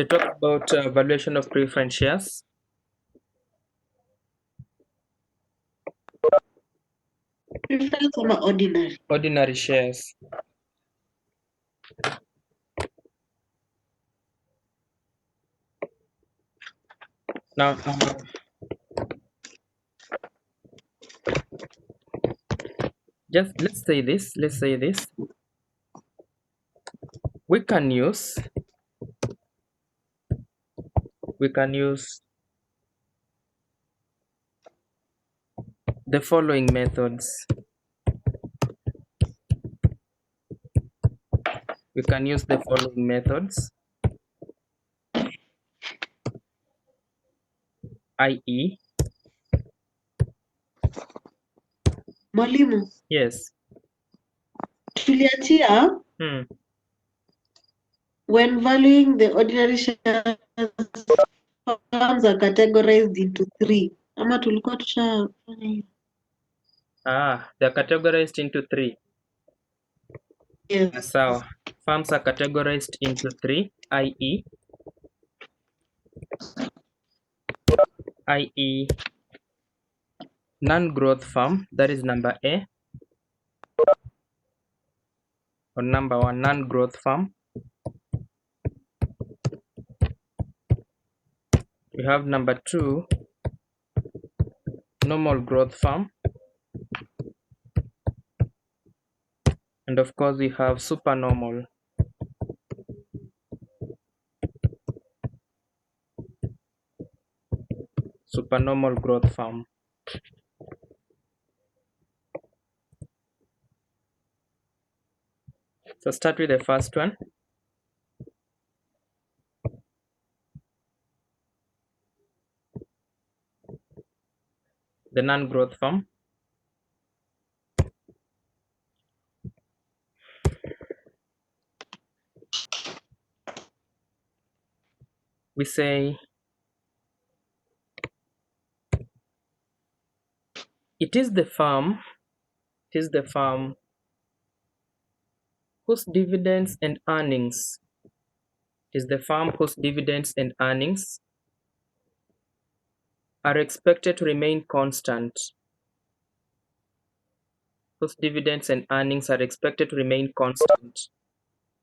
So talk about valuation of preference shares. Preference or ordinary? Ordinary shares. Now, just let's say this. We can use the following methods. We can use the following methods, i.e. Mwalimu, Yes. tuliachia when valuing the ordinary shares, firms are categorized into 3. Ama tulikuwa tushafanya hiyo? They're categorized into 3. Yes. So firms are categorized into 3, i.e. non-growth firm, that is number A, or number 1, non-growth firm. We have number 2, normal growth firm, and of course we have supernormal. Supernormal growth firm. So start with the first one. The non-growth firm. We say it is the firm whose dividends and earnings are expected to remain constant. Whose dividends and earnings are expected to remain constant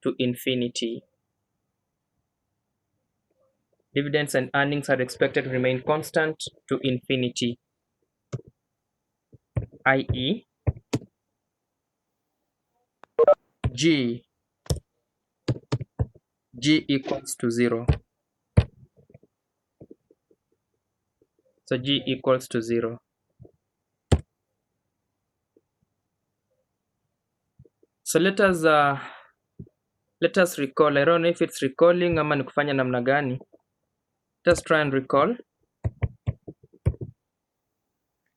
to infinity. Dividends and earnings are expected to remain constant to infinity, i.e. G equals to 0. So G equals to 0. So let us recall. I don't know if it's recalling ama ni kufanya namna gani. Let us try and recall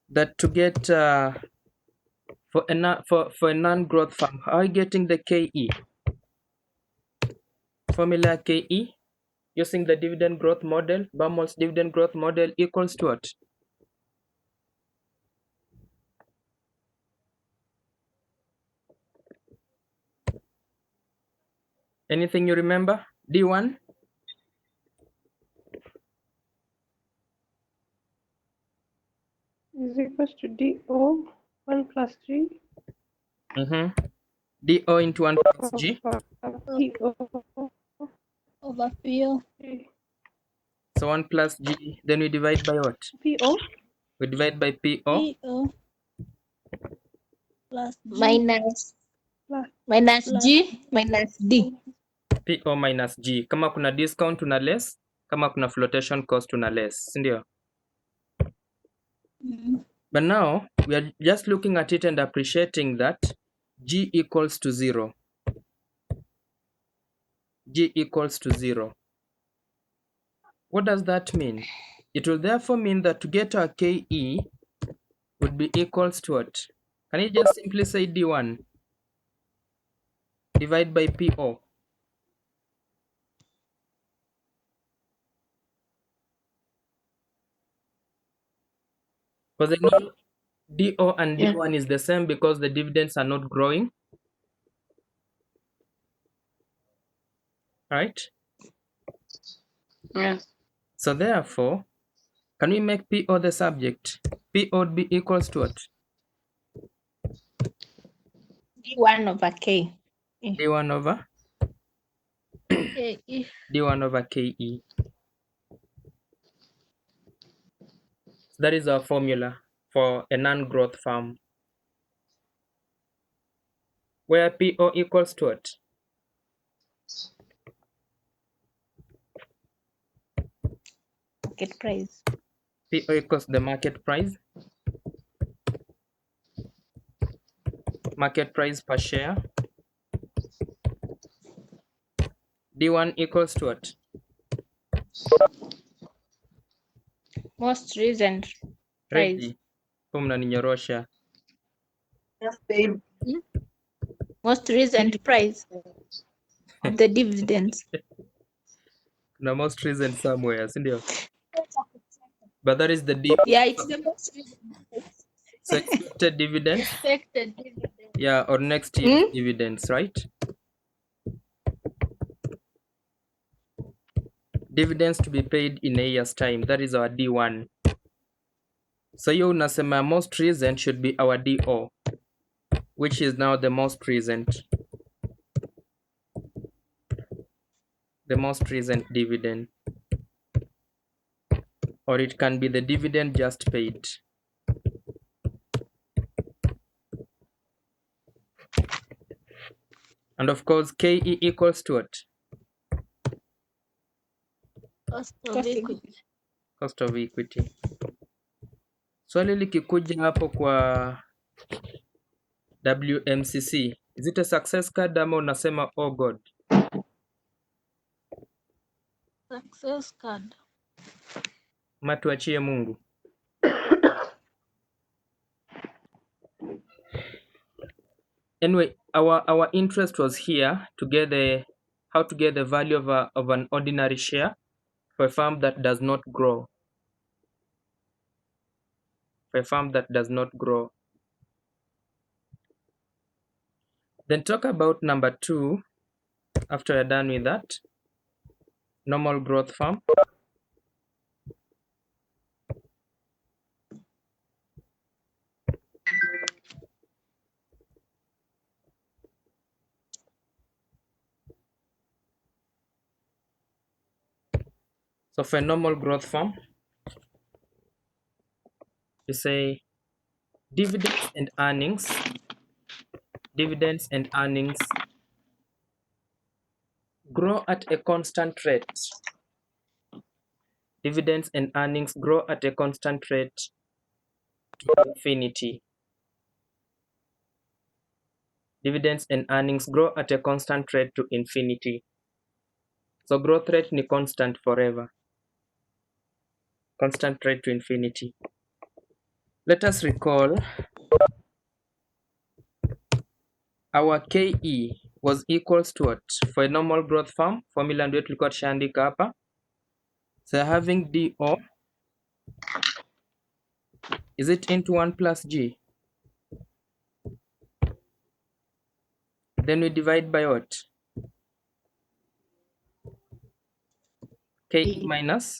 that to get for a non-growth firm, how are you getting the KE? Formula KE using the dividend growth model, Baumol's dividend growth model equals to what? Anything you remember? D1? Is equals to DO 1 plus G. DO into 1 plus G. PO over PO. So 1 plus G, then we divide by what? PO. We divide by PO. PO plus G. Minus G minus D. PO minus G. Kama kuna discount tuna less, kama kuna flotation cost tuna less, sindio? But now we are just looking at it and appreciating that G equals to 0. G equals to 0. What does that mean? It will therefore mean that to get our KE would be equals to what? Can you just simply say D1 divide by PO? Because I know DO and D1 is the same because the dividends are not growing. Right? Yes. So therefore, can we make PO the subject? PO would be equals to what? D1 over K. D1 over KE. D1 over KE. So that is our formula for a non-growth firm, where PO equals to what? Market price. PO equals the market price per share. D1 equals to what? Most recent price. Ready? Mnaninyorosha. Just paid. Most recent price of the dividends. The most recent somewhere, si ndio? But that is the D. Yeah, it's the most recent. So expected dividends, Expected dividend. yeah, or next year's dividends, right? Dividends to be paid in a year's time. That is our D1. So hiyo unasema most recent should be our DO, which is now the most recent. The most recent dividend. Or it can be the dividend just paid. And of course, KE equals to what? Cost of equity. Cost of equity. Swali likikuja hapo kwa WMCC, is it a success card ama unasema oh god? Success card. Matuachie Mungu. Anyway, our interest was here to get how to get the value of an ordinary share for a firm that does not grow. For a firm that does not grow. Then talk about number 2 after you're done with that. Normal growth firm. So for a normal growth firm, you say dividends and earnings grow at a constant rate. Dividends and earnings grow at a constant rate to infinity. Dividends and earnings grow at a constant rate to infinity. So growth rate ni constant forever. Constant rate to infinity. Let us recall our KE was equals to what? For a normal growth firm, formula ndio tulikuwa tushaandika hapa. So having DO, is it into 1 plus G? Then we divide by what? KE minus,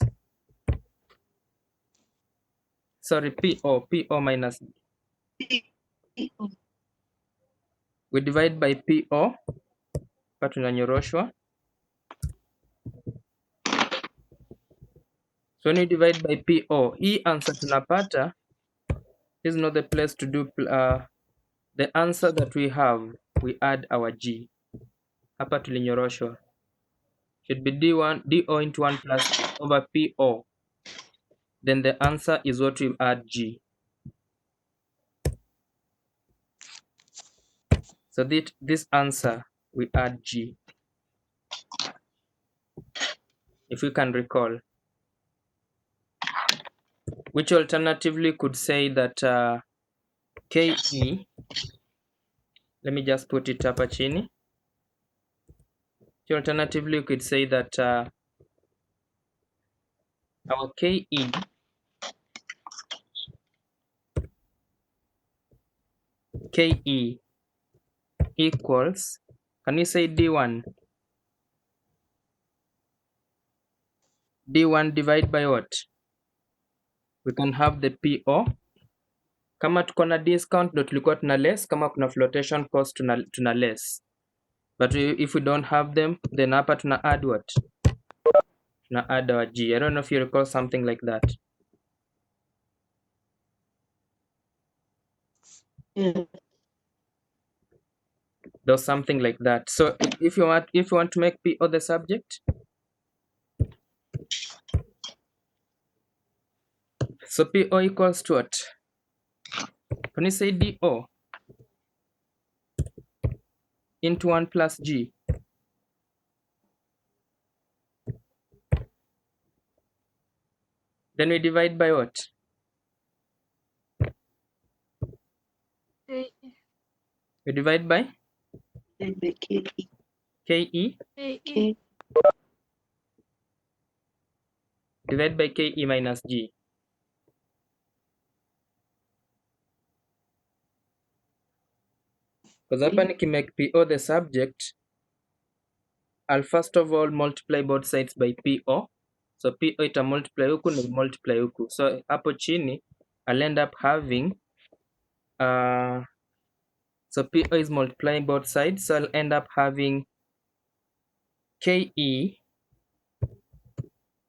sorry, PO minus, we divide by PO, hapa tunanyoroshwa. So when we divide by PO, hii answer tunapata, this is not the place to do, the answer that we have, we add our G. Hapa tulinyoroshwa. Should be DO into 1 plus G over PO. Then the answer is what we add G. So this answer, we add G. If we can recall. Which alternatively could say that KE, let me just put it hapa chini. Alternatively, we could say that our KE equals, can you say D1? D1 divide by what? We can have the PO. Kama tuko na discount ndo tulikuwa tuna less, kama kuna flotation cost tuna less. But if we don't have them, then hapa tuna add what? Tuna add our G. I don't know if you recall something like that. Yeah. There's something like that. So if you want to make PO the subject, so PO equals to what? Can you say DO into 1 plus G? Then we divide by what? KE. We divide by And the KE. KE. KE. Divide by KE minus G. Because hapa nikimake PO the subject, I'll first of all multiply both sides by PO. So PO ita multiply huku na multiply huku. So hapo chini, I'll end up having so PO is multiplying both sides, so I'll end up having KE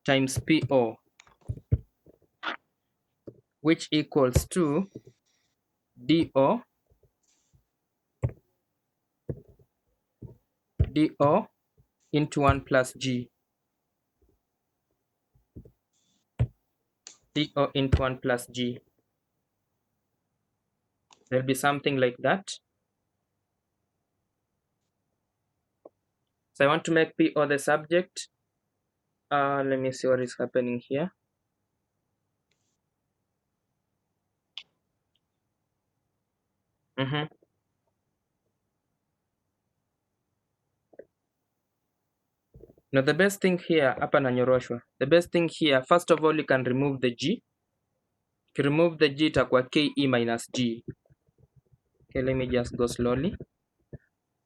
times PO, which equals to DO into 1 plus G. DO into 1 plus G. There'll be something like that. So I want to make PO the subject. Let me see what is happening here. Now the best thing here, hapa nanyoroshwa. The best thing here, first of all, you can remove the G. If you remove the G, itakuwa KE minus G. Okay, let me just go slowly.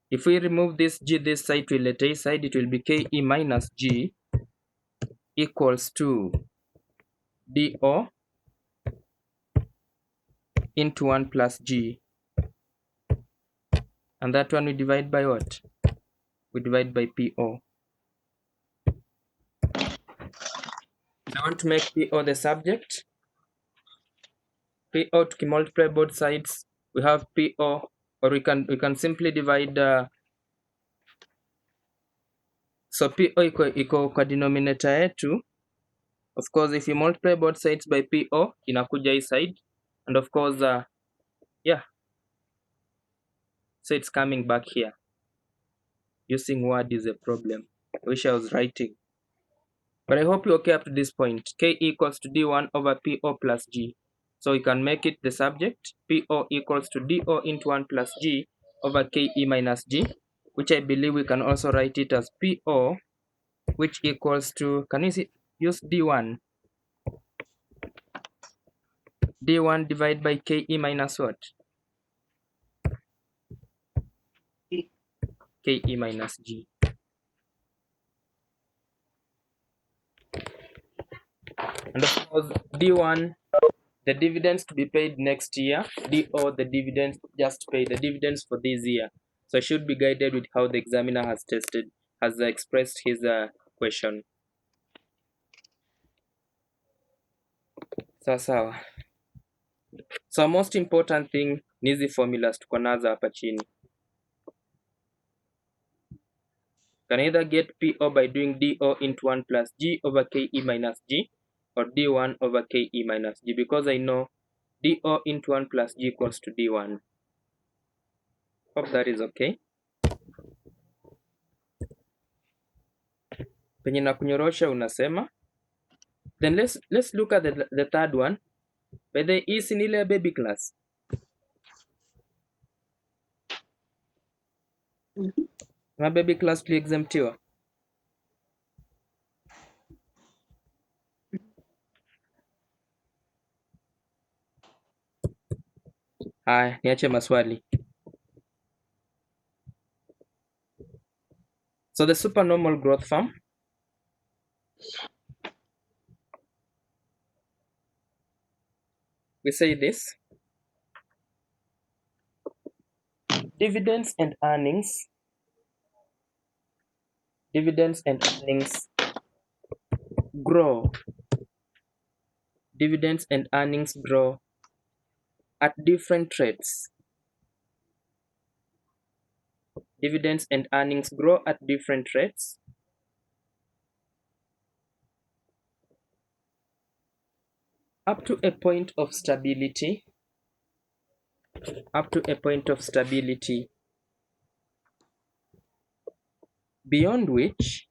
If we remove this G this side to the A side, it will be KE minus G equals to DO into 1 plus G. And that one we divide by what? We divide by PO. I want to make PO the subject. PO to multiply both sides. We have PO, or we can simply divide. So PO iko kwa denominator yetu. Of course, if you multiply both sides by PO, inakuja hii side, and of course, yeah. So it's coming back here. Using word is a problem. I wish I was writing. But I hope you're okay up to this point. K equals to D1 over PO plus G. So we can make it the subject. PO equals to DO into 1 plus G over KE minus G, which I believe we can also write it as PO, which equals to, can you see, use D1. D1 divided by KE minus what? KE minus G. And of course, D1, the dividends to be paid next year. DO, the dividends just paid, the dividends for this year. So I should be guided with how the examiner has expressed his question. Sawa. So most important thing ni hizi formulas tuko nazo hapa chini. Can either get PO by doing DO into 1 plus G over KE minus G, or D1 over KE minus G, because I know DO into 1 plus G equals to D1. Hope that is okay. Penye na kunyorosha unasema. Then let's look at the third one. By the is in ile baby class. Na baby class tuliexemptiwa. Haya, niache maswali. So the supernormal growth form. we say this: dividends and earnings grow. Dividends and earnings grow at different rates. Dividends and earnings grow at different rates up to a point of stability, beyond which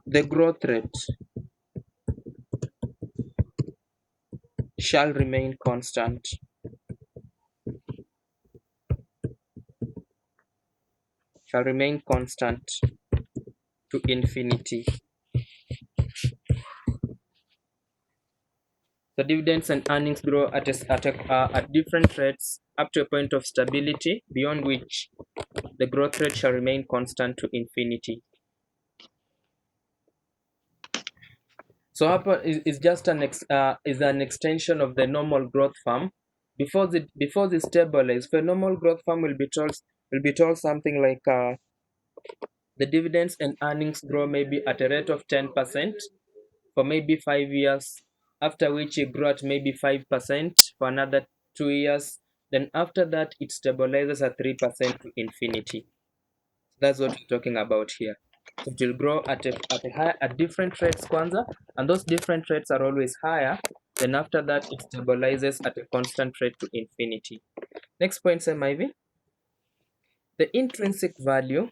the growth rate shall remain constant. To infinity. The dividends and earnings grow at different rates up to a point of stability, beyond which the growth rate shall remain constant to infinity. So hapa is just an extension of the normal growth form. Before the stabilize, for a normal growth form will be told something like the dividends and earnings grow maybe at a rate of 10% for maybe 5 years, after which it grow at maybe 5% for another 2 years. Then after that, it stabilizes at 3% to infinity. That's what we're talking about here. So it will grow at different rates kwanza, and those different rates are always higher. Then after that, it stabilizes at a constant rate to infinity. Next point, say Ivy. The intrinsic value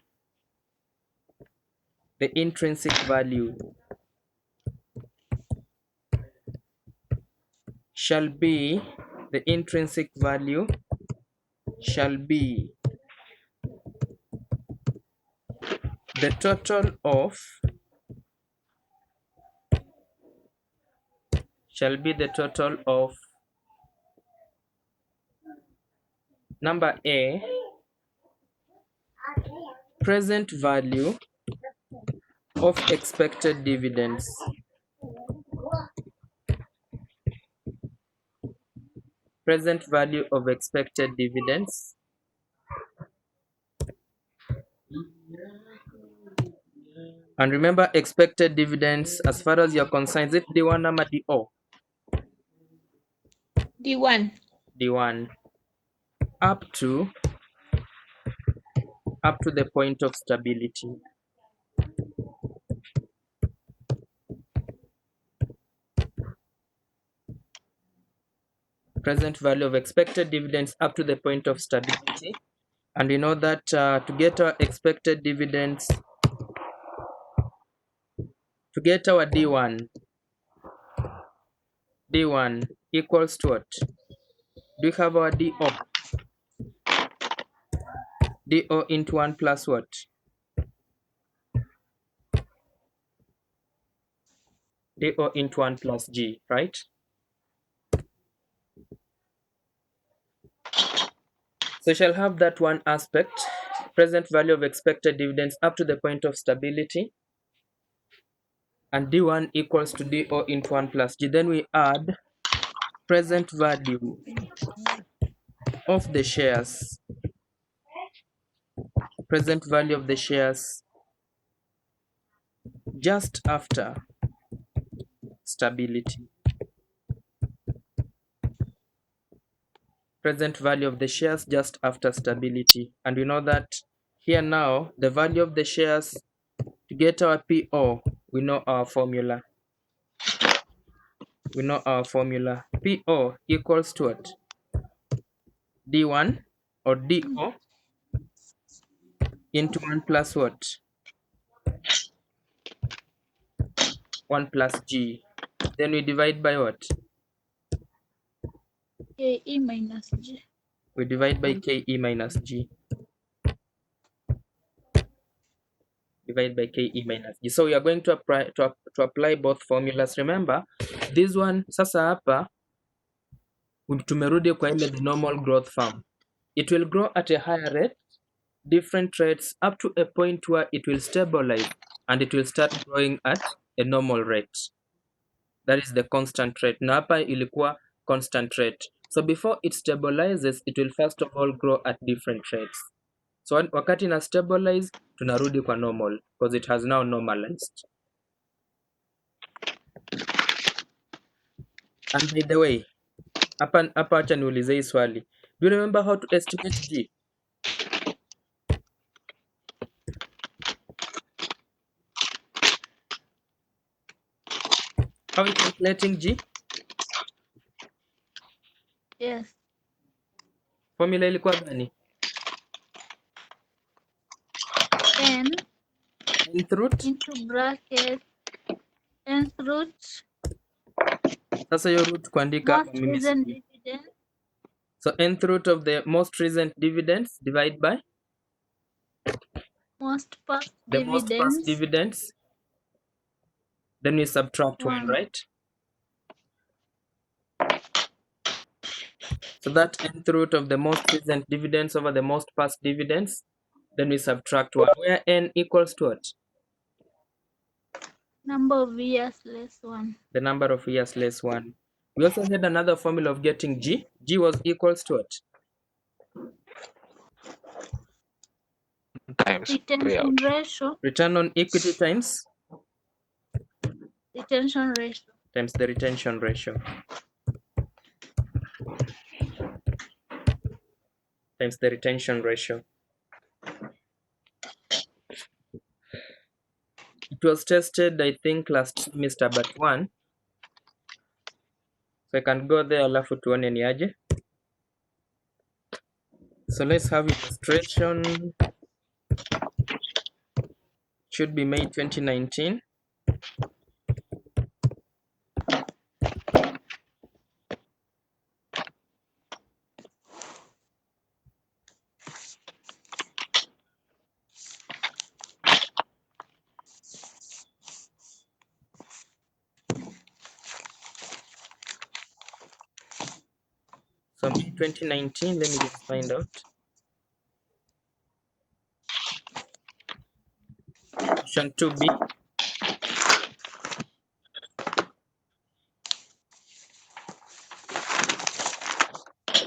shall be the total of number A, present value of expected dividends. Present value of expected dividends and remember, expected dividends as far as you're concerned, is it D1 or DO? D1 up to the point of stability. Present value of expected dividends up to the point of stability. And you know that to get our expected dividends, to get our D1 equals to what? Do we have our DO? DO into 1 plus what? DO into 1 plus G, right? So you shall have that one aspect, present value of expected dividends up to the point of stability, and D1 equals to DO into 1 plus G. Then we add present value of the shares. Present value of the shares just after stability. Present value of the shares just after stability. And we know that here now, the value of the shares, to get our PO, we know our formula. PO equals to what? D1 or DO into 1 plus what? 1 plus G. Then we divide by what? KE minus G. We divide by KE minus G. So we are going to apply both formulas. Remember, this one sasa hapa tumerudi kwa ile the normal growth form. It will grow at a higher rate, different rates up to a point where it will stabilize and it will start growing at a normal rate. That is the constant rate. Na hapa ilikuwa constant rate. So before it stabilizes, it will first of all grow at different rates. So wakati ina stabilize, tunarudi kwa normal because it has now normalized. And by the way, hapa acha niulize hii swali. Do you remember how to estimate G? How are you calculating G? Yes. Formula ilikuwa gani? Nth root? Into bracket nth root Sasa hiyo root kuandika most recent dividend So nth root of the most recent dividends divide by most past the most past dividends. Then we subtract 1, right? So that nth root of the most recent dividends over the most past dividends. Then we subtract 1, where n equals to what? Number of years less 1. The number of years less 1. We also had another formula of getting G. G was equals to what? Times Retention payout. ratio. Return on equity times? Retention ratio. Times the retention ratio. Times the retention ratio. It was tested, I think, last semester but 1. So I can go there alafu tuone ni aje. So let's have illustration. Should be May 2019. So May 2019, let me just find out. Question 2B.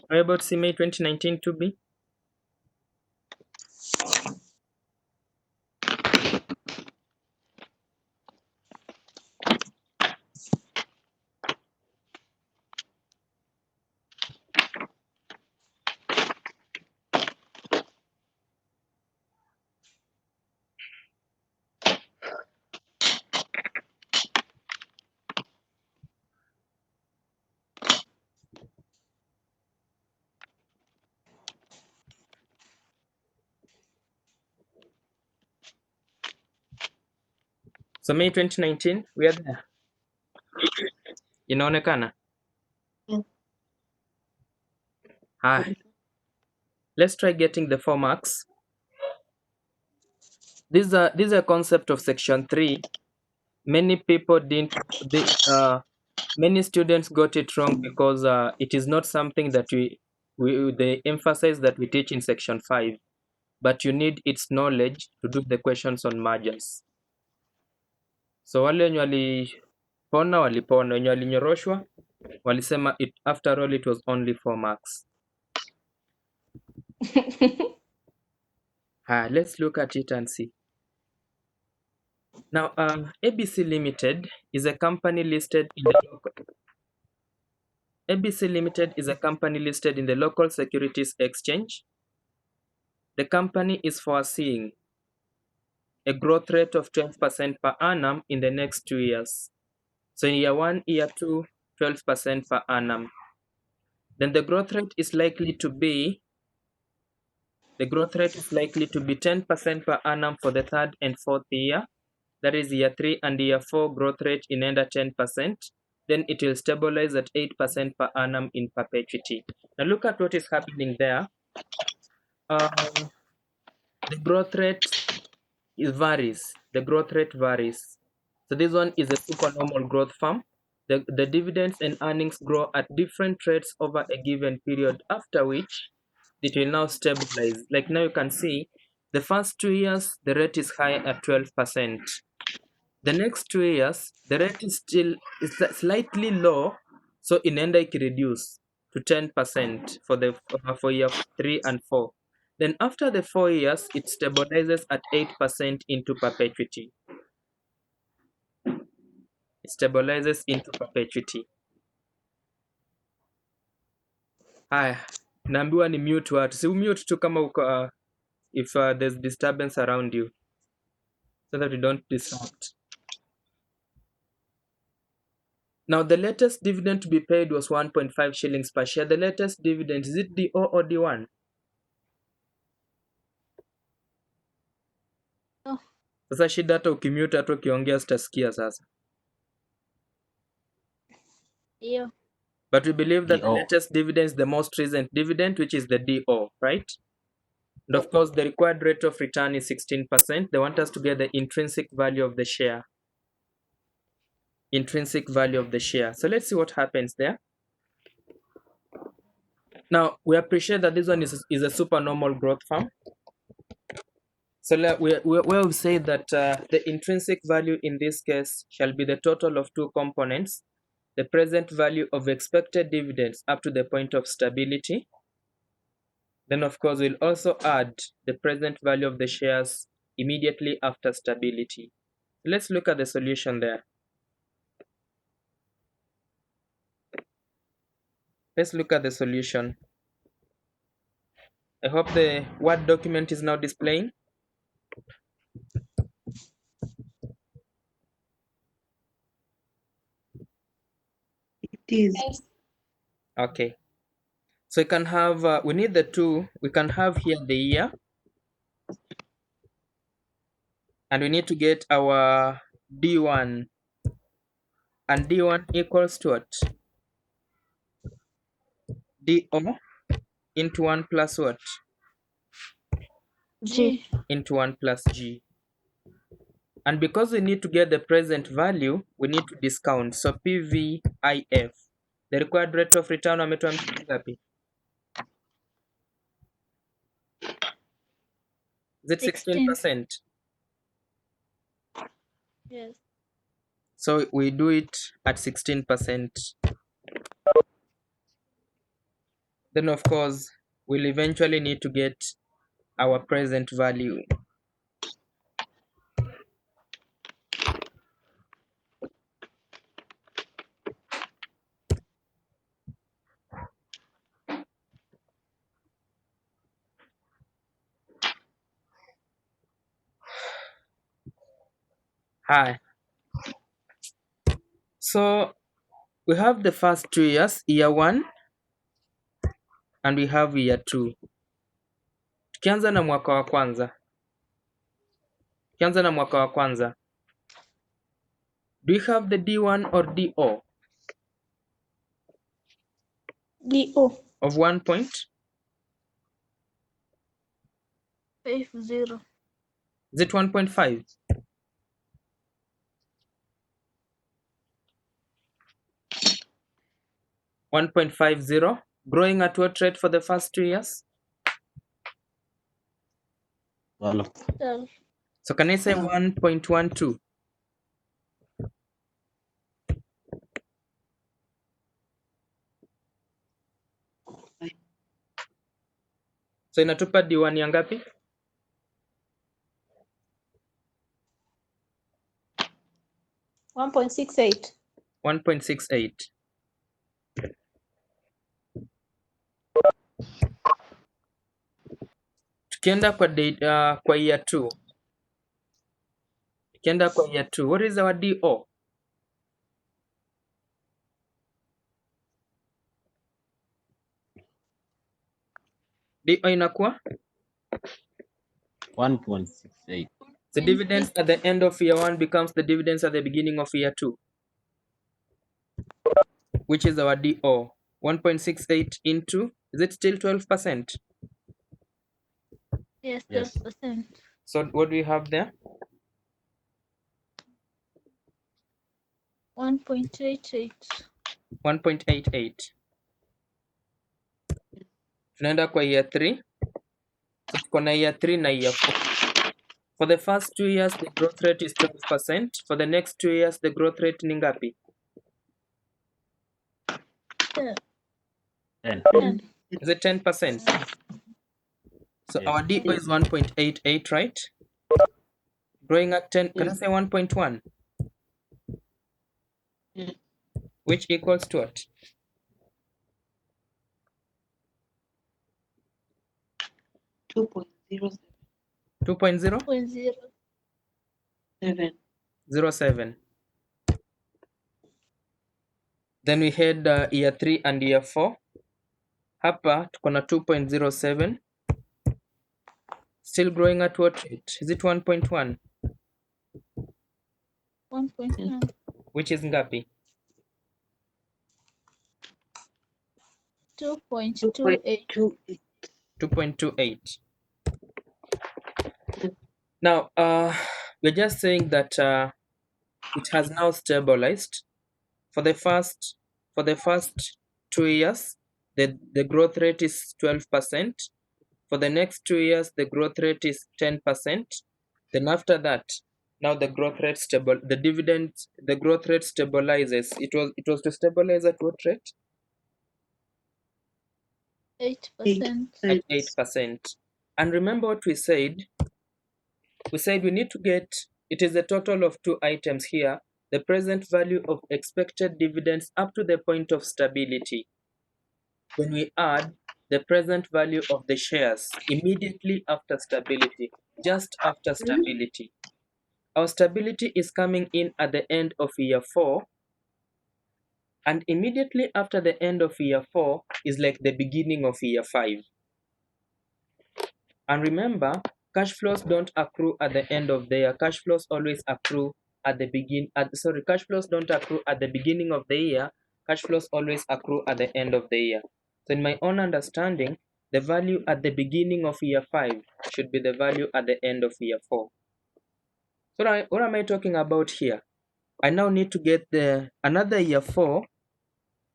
How about see May 2019 2B? So May 2019, we are there. Inaonekana? Yeah. Hi. Let's try getting the 4 marks. These are a concept of section 3. Many people didn't many students got it wrong because it is not something that they emphasize that we teach in section 5, but you need its knowledge to do the questions on mergers. So wale wenye walipona, wenye walinyoroshwa walisema after all it was only 4 marks. Let's look at it and see. Now, ABC Limited is a company listed in the local securities exchange. The company is foreseeing a growth rate of 12% per annum in the next 2 years. So in year 1, year 2, 12% per annum. Then the growth rate is likely to be 10% per annum for the 3rd and 4th year. That is year 3 and year 4 growth rate inaenda 10%. Then it will stabilize at 8% per annum in perpetuity. Now look at what is happening there. The growth rate varies. The growth rate varies. So this one is a supernormal growth firm. The dividends and earnings grow at different rates over a given period, after which it will now stabilize. Like now you can see the first 2 years, the rate is high at 12%. The next 2 years, the rate is slightly low, so inaenda ikireduce to 10% for year 3 and 4. Then after the 4 years, it stabilizes at 8% into perpetuity. It stabilizes into perpetuity. Haya, naambiwa ni mute watu. Si mute tu kama uko if there's disturbance around you, so that we don't disrupt. Now the latest dividend to be paid was 1.5 shillings per share. The latest dividend, is it DO or D1? Oh. Sasa shida hata ukimute hata ukiongea sitasikia sasa. Yeah. But we believe that DO. the latest dividend is the most recent dividend, which is the DO, right? And of course, the required rate of return is 16%. They want us to get the intrinsic value of the share. Intrinsic value of the share. So let's see what happens there. Now, we appreciate that this one is a supernormal growth firm. So we'll say that the intrinsic value in this case shall be the total of two components, the present value of expected dividends up to the point of stability. Then, of course, we'll also add the present value of the shares immediately after stability. Let's look at the solution there. Let's look at the solution. I hope the Word document is now displaying. It is. Yes. Okay. So we can have, we need the two, we can have here the year. And we need to get our D1. And D1 equals to what? DO into 1 plus what? G. Into 1 plus G. And because we need to get the present value, we need to discount. So PVIF. The required rate of return wametuambia ngapi? Is it 16%? Yes. So we do it at 16%. Then of course, we'll eventually need to get our present value. Hi. So we have the first 2 years, year 1, and we have year 2. Tukianza na mwaka wa kwanza. Do we have the D1 or DO DO. of 1 point? 50. Is it 1.5? $1.50, growing at what rate for the first 2 years? 12. 12. So can I say 1.12? So inatupa D1 ya ngapi? 1.68. 1.68. Tukienda kwa year 2. Tukienda kwa year 2, what is our DO? DO inakuwa? 1.68. The dividends at the end of year 1 becomes the dividends at the beginning of year 2. Which is our DO? 1.68 into, is it still 12%? Yes, Yes. 12%. So what do we have there? 1.88. 1.88. Tunaenda kwa year 3. So tuko na year 3 na year 4. For the first 2 years, the growth rate is 12%. For the next 2 years, the growth rate ni ngapi? 10. 10. 10. Is it 10%? So Yes. our DO is 1.88, right? Growing at 10, can I say 1.1? Yes. Which equals to what? 2.07. 2.07. Then we had year 3 and year 4. Hapa tuko na 2.07. Still growing at what rate? Is it 1.1? 1.1. Which is ngapi? 2.28. 2.28. 2.28. Now, we're just saying that it has now stabilized. For the first 2 years, the growth rate is 12%. For the next 2 years, the growth rate is 10%. Then after that, now the growth rate the growth rate stabilizes. It was to stabilize at what rate? 8%. At 8%. And remember what we said? We said we need to get, it is a total of 2 items here, the present value of expected dividends up to the point of stability. When we add the present value of the shares immediately after stability, just after stability. Our stability is coming in at the end of year 4, and immediately after the end of year 4 is like the beginning of year 5. And remember, cash flows don't accrue at the end of the year. Cash flows always accrue at the cash flows don't accrue at the beginning of the year. Cash flows always accrue at the end of the year. So in my own understanding, the value at the beginning of year 5 should be the value at the end of year 4. So what am I talking about here? I now need to get another year 4,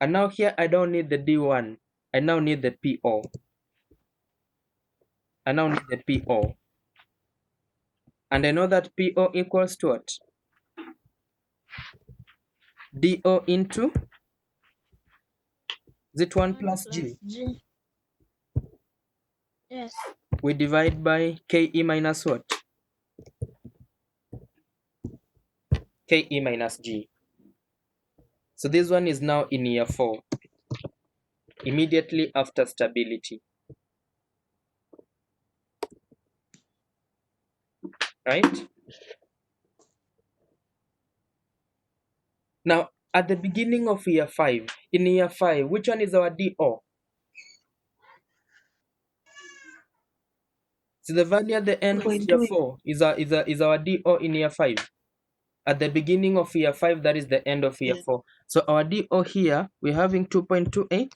and now here I don't need the D1. I now need the PO. I now need the PO. And I know that PO equals to what? DO into, is it 1 1 plus plus G? G. Yes. We divide by KE minus what? KE minus G. So this one is now in year 4, immediately after stability. Right? Now, at the beginning of year 5, in year 5, which one is our DO? So the value at the end of year 2.28. 4 is our DO in year 5. At the beginning of year 5, that is the end of year 4. So our DO here, we're having 2.28,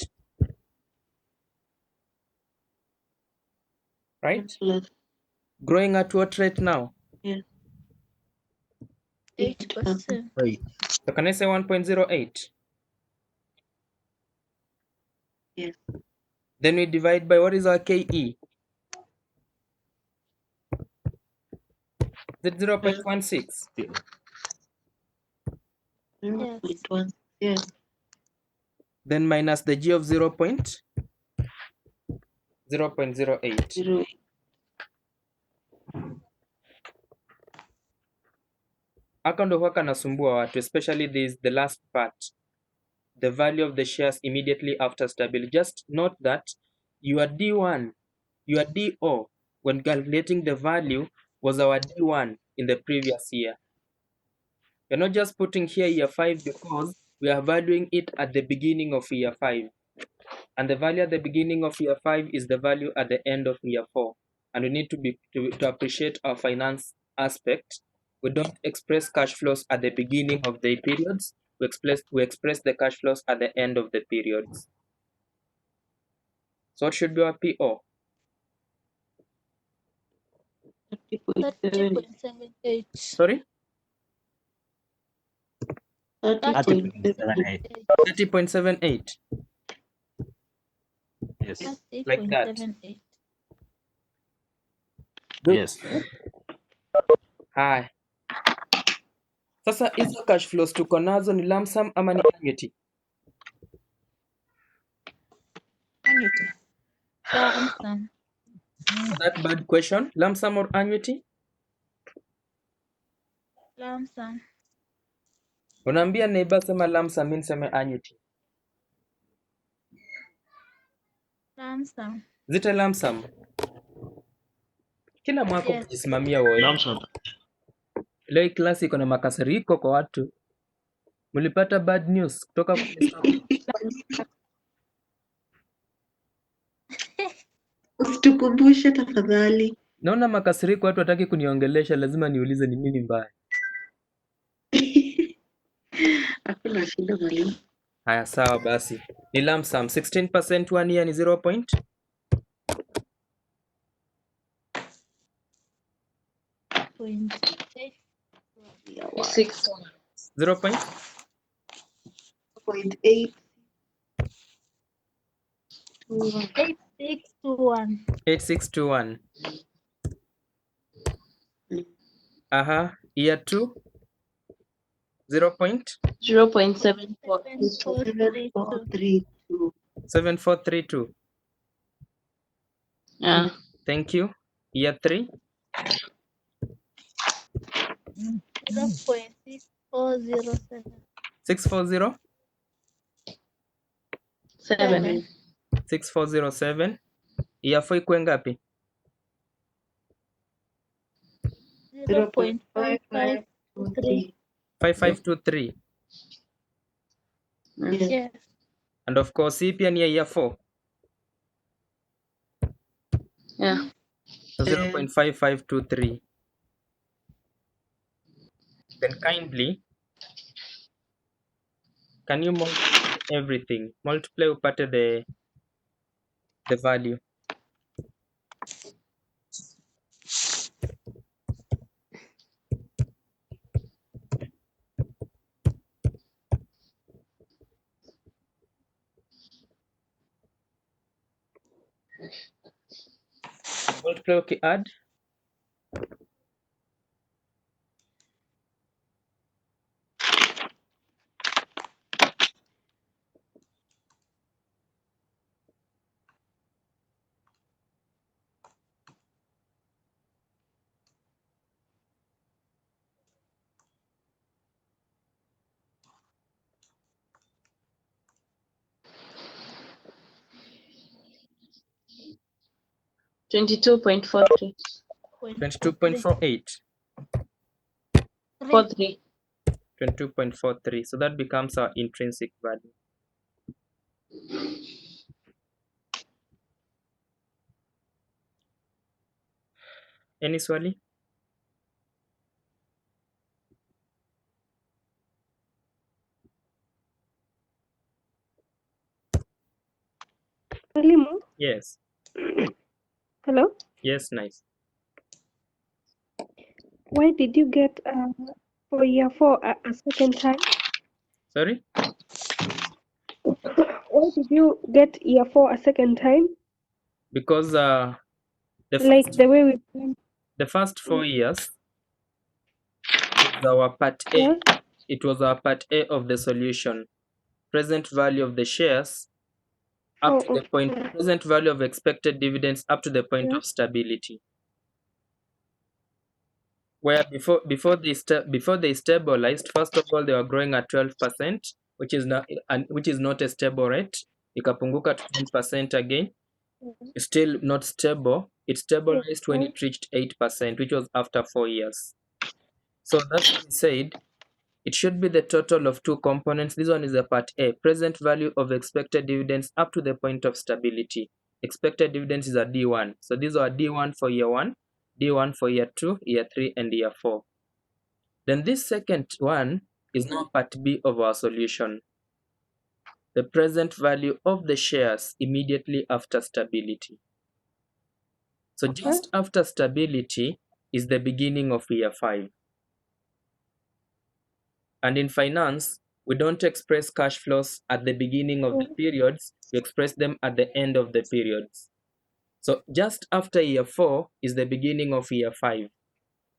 right? Plus, Growing at what rate now? yeah, 8%. 8. So can I say 1.08? yes. Then we divide by what is our KE? Is it 0.16? 0.1. Yes. Then minus the G of 0.08. 0.08. Haka ndo huwa kanasumbua watu, especially the last part. The value of the shares immediately after stability. Just note that your D1, your DO, when calculating the value, was our D1 in the previous year. We're not just putting here year 5 because we are valuing it at the beginning of year 5. And the value at the beginning of year 5 is the value at the end of year 4. And we need to appreciate our finance aspect. We don't express cash flows at the beginning of the periods. We express the cash flows at the end of the periods. So what should be our PO? 30.7. 30.78. Sorry? 30.7. 30.78. 30.78. Yes. Like that. 30.78. Good. Yes. Haya. Sasa hizo cash flows tuko nazo ni lump sum ama ni annuity? Annuity. Lump sum. That bad question. Lump sum or annuity? Lump sum. Unaambia neighbor sema lump sum, mimi niseme annuity. Lump sum. Zita lump sum. Kila mwaka Yes. kujisimamia wewe. Lump sum. Leo hii klasi iko na makasiriko kwa watu. Mlipata bad news kutoka kwenye stock. Usitukumbushe tafadhali. Naona makasiriko, watu hataki kuniongelesha, lazima niulize ni nini mbaya. Hakuna shida mwalimu. Haya, sawa basi. Ni lump sum 16% 1 year ni 0 point. Point 0 point 0.8 8621. 8621. Aha, year 2 0 point 7432. 7432. 7432. Yeah. Thank you. Year 3 0.6407. 640 7. 6407. Year 4 ikuwe ngapi? 0.5523. 5523. Yes. Yes. And of course hii pia ni ya year 4. Yeah. So 0.5523. Then kindly, can you multiply everything? Multiply upate the value. Multiply ukiadd. $22.43. 22.48. 43. 22.43. So that becomes our intrinsic value. Any swali? Mwalimu, Yes. hello. Yes, nice. Why did you get for year 4 a second time? Sorry? Why did you get year 4 a second time? Because Like the way we planned. the first 4 years was our part A. Yeah. It was our part A of the solution. Present value of the shares up to the point, present value of expected dividends up to the point Yeah. of stability. Where before they stabilized, first of all they were growing at 12%, which is not a stable rate. Ikapunguka to 10% again. Still not stable. It stabilized when it reached 8%, which was after 4 years. So that's why we said it should be the total of two components. This one is the part A, present value of expected dividends up to the point of stability. Expected dividends is a D1. So these are D1 for year 1, D1 for year 2, year 3, and year 4. Then this second one is now part B of our solution. The present value of the shares immediately after stability. So just after stability is the beginning of year 5. And in finance, we don't express cash flows at the beginning of the periods, we express them at the end of the periods. So just after year 4 is the beginning of year 5.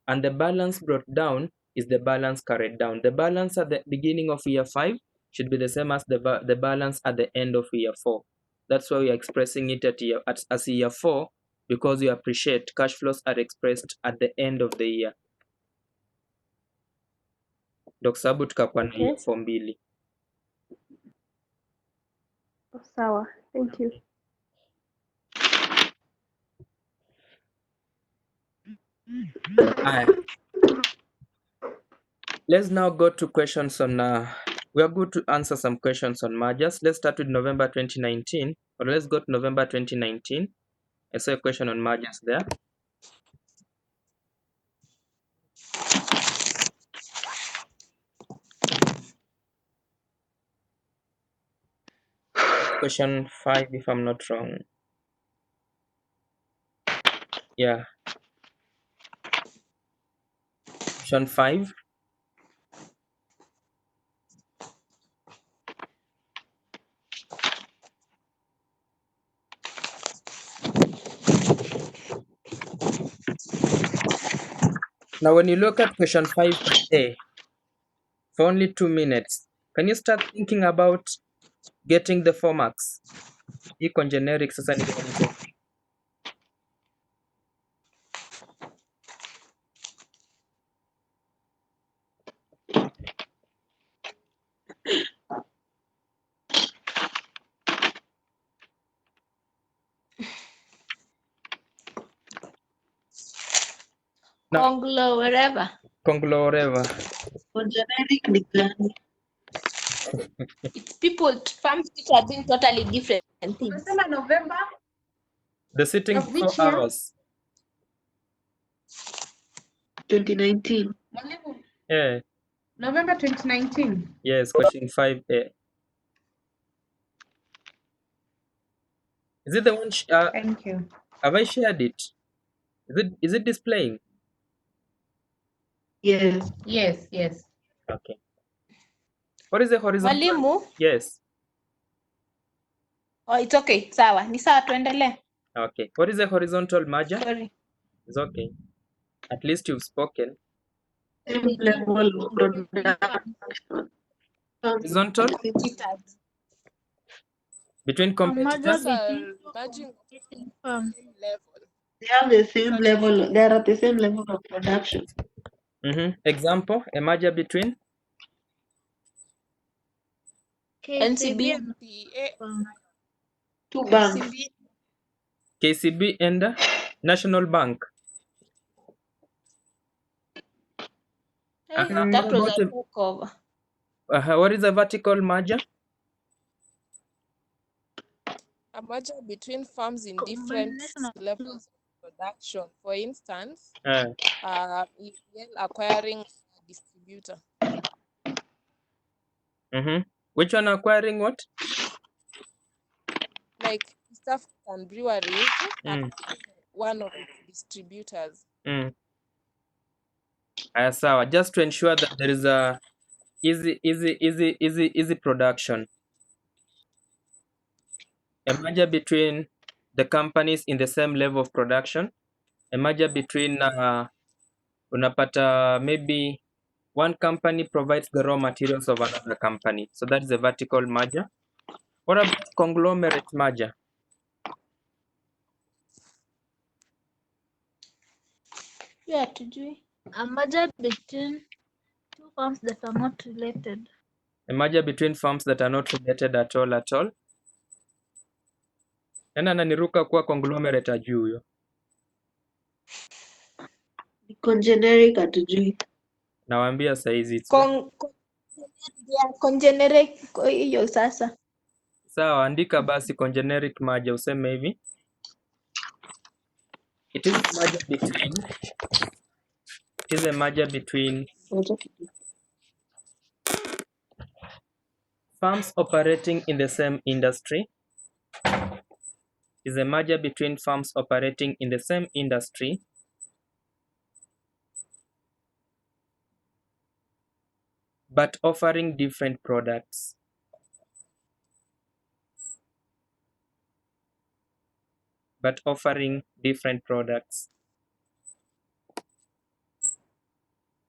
and the balance brought down is the balance carried down. The balance at the beginning of year 5 should be the same as the balance at the end of year 4. That's why we are expressing it as year 4, because we appreciate cash flows are expressed at the end of the year. Ndio kwa sababu tukakuwa na year 4 mbili. Sawa. Thank you. Let's now go to questions on we are going to answer some questions on mergers. Let's start with November 2019, or let's go to November 2019. I saw a question on mergers there. Question 5, if I'm not wrong. Yeah. Question 5. Now, when you look at question 5A, for only 2 minutes, can you start thinking about getting the 4 marks? Iko generic sasa nianze. Wherever. Conglomerate. For generic ni gani? It's people, farms which are doing totally different things. Unasema November The sitting of 4 which year? hours. 2019. Mwalimu, Yeah. November 2019. Yes, question 5A. Is it the one? Thank you. Have I shared it? Is it displaying? Yes. Yes. Okay. What is the horizontal? Mwalimu? Yes. Oh, it's okay. Sawa. Ni sawa tuendelee. Okay. What is the horizontal merger? Sorry. It's okay. At least you've spoken. Same level of production. Horizontal Competitors. between A merger competitors. between Merging competing firms. level. They have the same level. They are at the same level of production. Example: a merger between NCB. and firms. Two banks. NCB. KCB and National Bank. Hey, What that was about a takeover. what is a vertical merger? A merger between firms in different Combination of levels of production. For instance, Uh, EPL acquiring a distributor. Which one acquiring what? Like East African Breweries Mm. one of its distributors. Sawa. Just to ensure that there is a easy production. A merger between the companies in the same level of production. A merger between unapata maybe one company provides the raw materials of another company. So that is a vertical merger. What about conglomerate merger? Yeah, tujui. A merger between two firms that are not related. A merger between firms that are not related at all. Nani ananiruka kuwa conglomerate ajui huyo? Iko generic hatujui. Nawaambia saizi. Congeneric hiyo sasa. Sawa, andika basi congeneric merger, useme hivi. It is a merger between firms operating in the same industry. Is a merger between firms operating in the same industry but offering different products.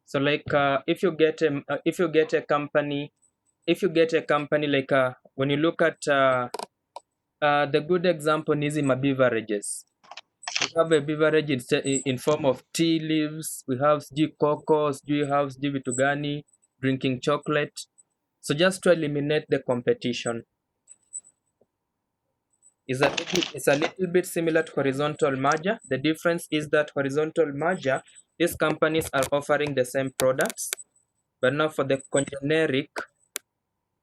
So like if you get a company like when you look at the good example is in my beverages. We have a beverage in form of tea leaves. We have cocos. Do you have vitugani drinking chocolate? So just to eliminate the competition. It's a little bit similar to horizontal merger. The difference is that horizontal merger, these companies are offering the same products, but now for the generic,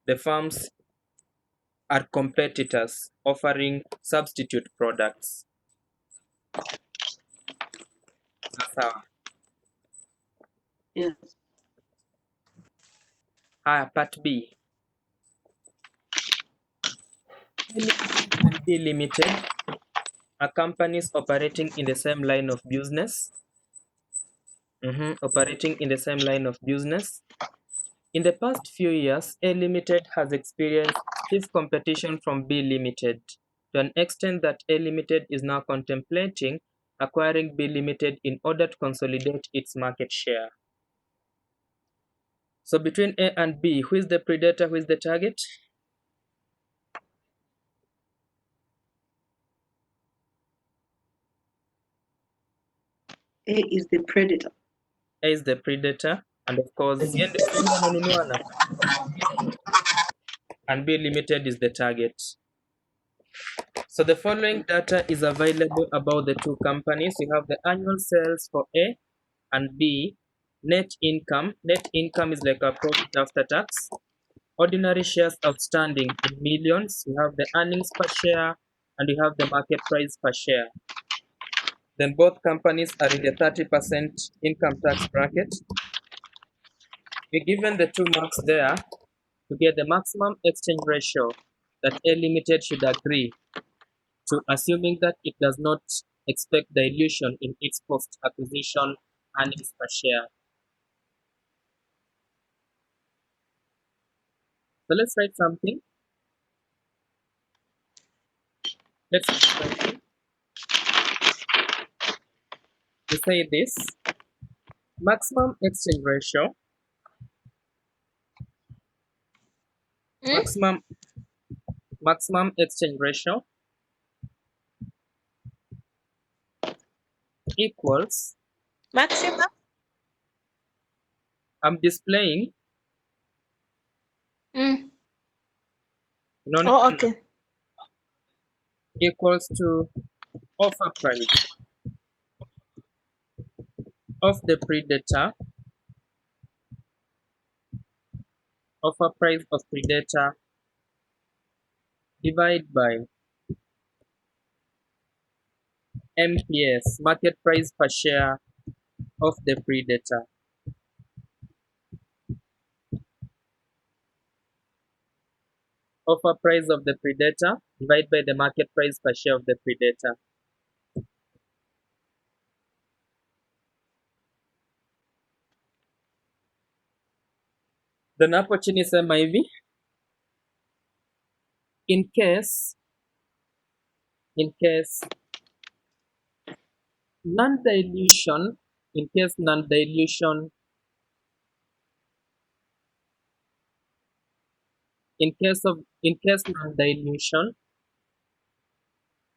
the firms are competitors offering substitute products. Sawa. Yes. Part B. A limited and B limited are companies operating in the same line of business. Operating in the same line of business. In the past few years, A Limited has experienced stiff competition from B Limited to an extent that A Limited is now contemplating acquiring B Limited in order to consolidate its market share. So between A and B, who is the predator, who is the target? A is the predator. A is the predator, and of course, and B Limited is the target. So the following data is available about the two companies. You have the annual sales for A and B, net income. Net income is like a profit after tax. Ordinary shares outstanding in millions. You have the earnings per share and you have the market price per share. Then both companies are in the 30% income tax bracket. We're given the two marks there to get the maximum exchange ratio that A Limited should agree to, assuming that it does not expect dilution in its post-acquisition earnings per share. So let's write something. Let's write something. We say this: maximum exchange ratio, maximum exchange ratio equals, Maximum. I'm displaying, Oh, okay. equals to offer price of the predator, offer price of predator divided by MPS, market price per share of the predator. Offer price of the predator divided by the market price per share of the predator. Then hapo chini sema hivi, in case non-dilution, in case non-dilution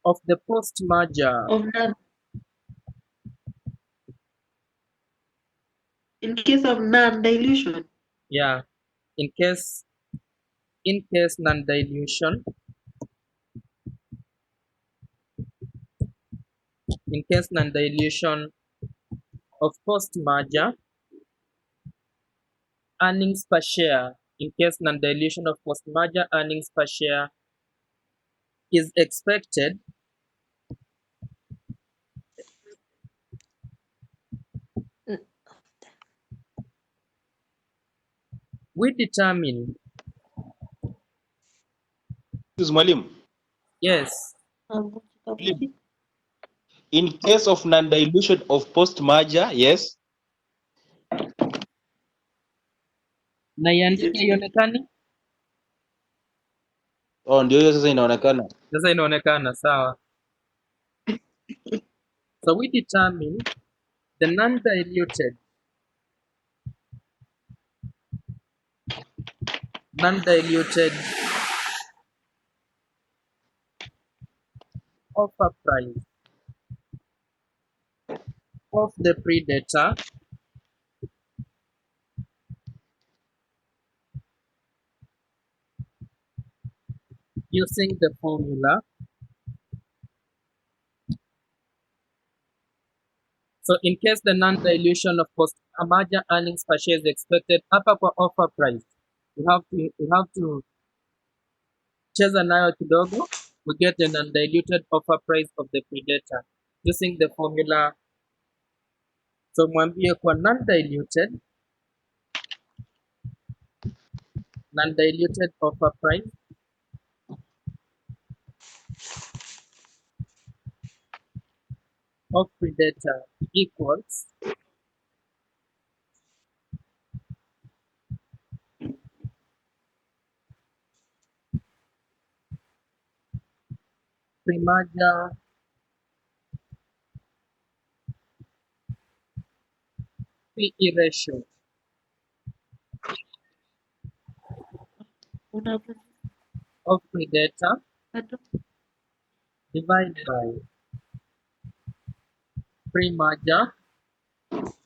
of the post-merger, In case of non-dilution. yeah, in case non-dilution, in case non-dilution of post-merger earnings per share, in case non-dilution of post-merger earnings per share is expected, we determine, Excuse Mwalimu. yes, In case of non-dilution of post-merger, yes. na iandike ionekane. Oh, ndio hiyo sasa inaonekana. Sasa inaonekana sawa. So we determine the non-diluted non-diluted offer price of the predator using the formula. So in case the non-dilution of post-merger earnings per share is expected, hapa kwa offer price, you have to cheza nayo kidogo, we get the non-diluted offer price of the predator using the formula. So mwambie kwa non-diluted offer price of predator equals pre-merger PE ratio of predator divided by pre-merger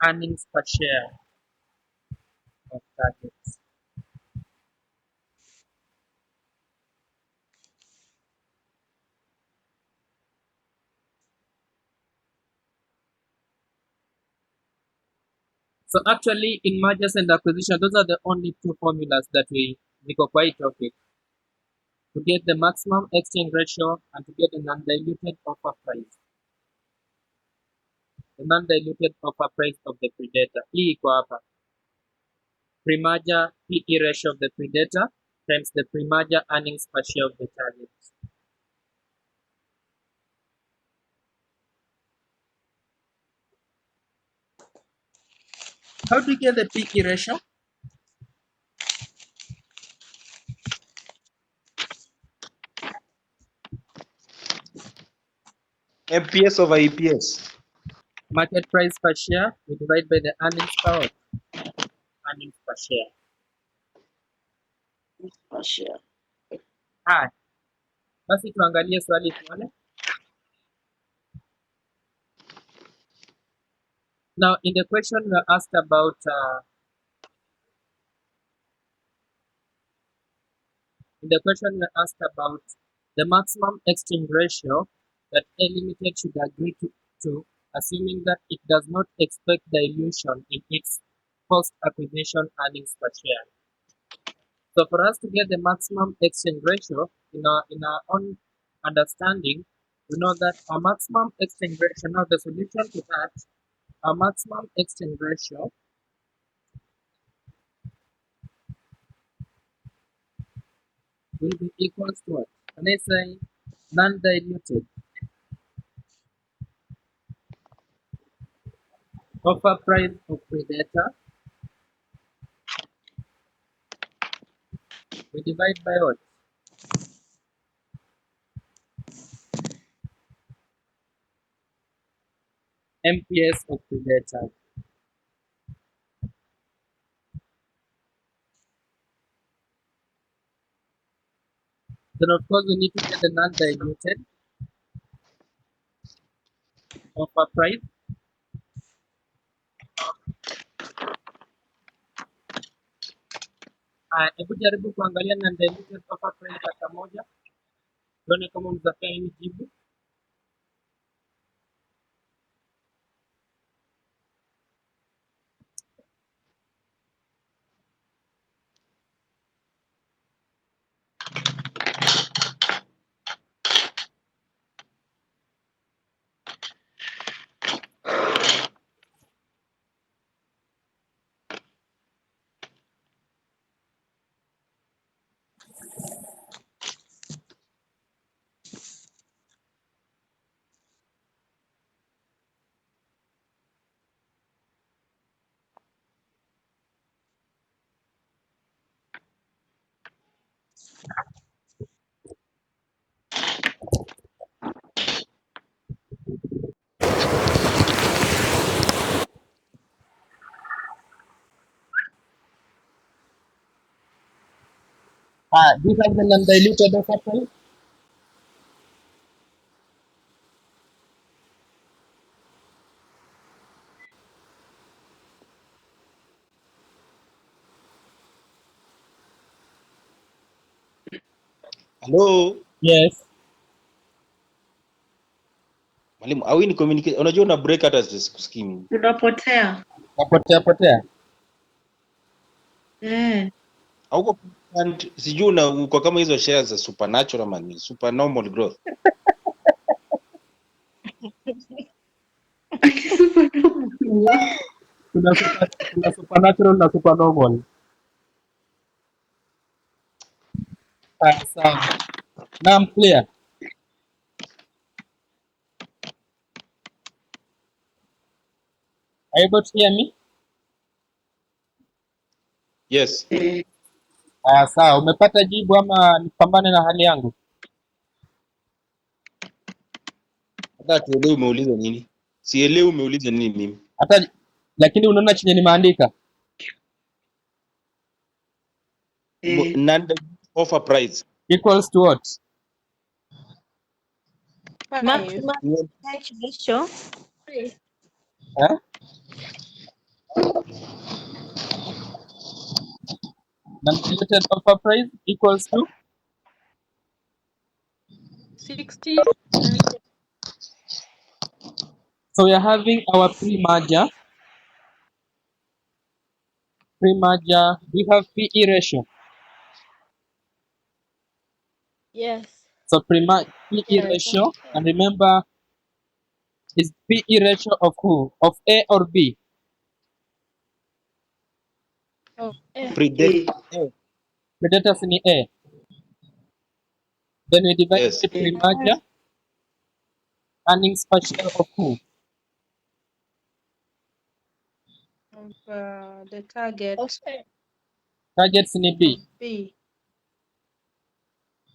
earnings per share of targets. So actually in mergers and acquisition, those are the only two formulas that we kwa hii topic, to get the maximum exchange ratio and to get the non-diluted offer price. The non-diluted offer price of the predator. Hii iko hapa. Pre-merger PE ratio of the predator times the pre-merger earnings per share of the target. How do you get the PE ratio? MPS over EPS. Market price per share, we divide by the earnings earnings per share. Per share. Haya, basi tuangalie swali tuone. Now in the question we are asked about the maximum exchange ratio that A Limited should agree to, assuming that it does not expect dilution in its post-acquisition earnings per share. So for us to get the maximum exchange ratio in our own understanding, we know that our maximum exchange ratio, now the solution to that, our maximum exchange ratio will be equals to what? Can I say non-diluted offer price of predator, we divide by what? MPS of predator. Then of course we need to get the non-diluted offer price. Hebu jaribu kuangalia non-diluted offer price hata moja, tuone kama unaweza pea hili jibu. Do you have the non-diluted offer price? Hello. Yes. Mwalimu, are we in communication? Unajua una break hata sikusikii mimi. Unapotea. Potea. Hauko and sijui uko kama hizo shares za Supernatural ama ni Supernormal growth. Kuna supernatural na supernormal. Sawa. Now I'm clear. Are you able to hear me? Yes. Sawa. Umepata jibu ama nipambane na hali yangu? Hata tuelewe umeuliza nini. Sielewi umeuliza nini mimi. Hata lakini unaona chenye nimeandika? Non-diluted offer price. Equals to what? Maximum price ratio. Eh? Non-diluted offer price equals to 60. so we are having our pre-merger. Pre-merger, we have PE ratio. Yes. So PE Yes. ratio, and remember, is PE ratio of who? Of A or B? Predator. Predators in A. Then we divide Yes. by pre-merger. Earnings per share of who? The target. Targets in B. B.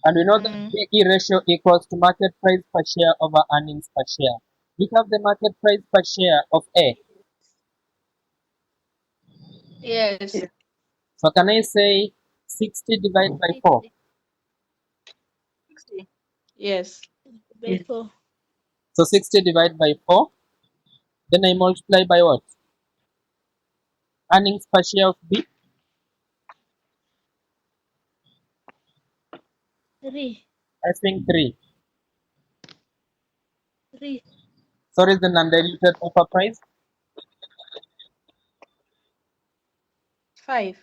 And we know that PE ratio equals to market price per share over earnings per share. We have the market price per share of A. Yes. So can I say 60 divided by 4? 60. Yes. By 4. So 60 divided by 4. Then I multiply by what? Earnings per share of B. 3. I think 3. 3. Sorry, the non-diluted offer price. 5.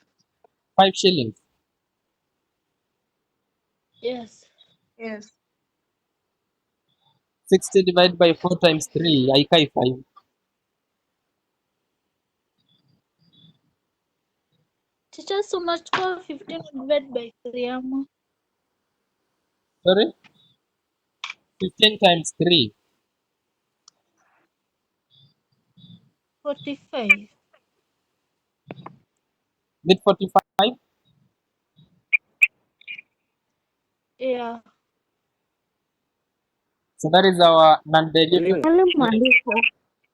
5 shillings. Yes. Yes. 60 divided by 4 times 3. I kai 5. Teacher, so much call 15 divided by 3 ama. Sorry? 15 times 3. 45. With 45. Yeah. So that is our non-diluted. Mwalimu andika.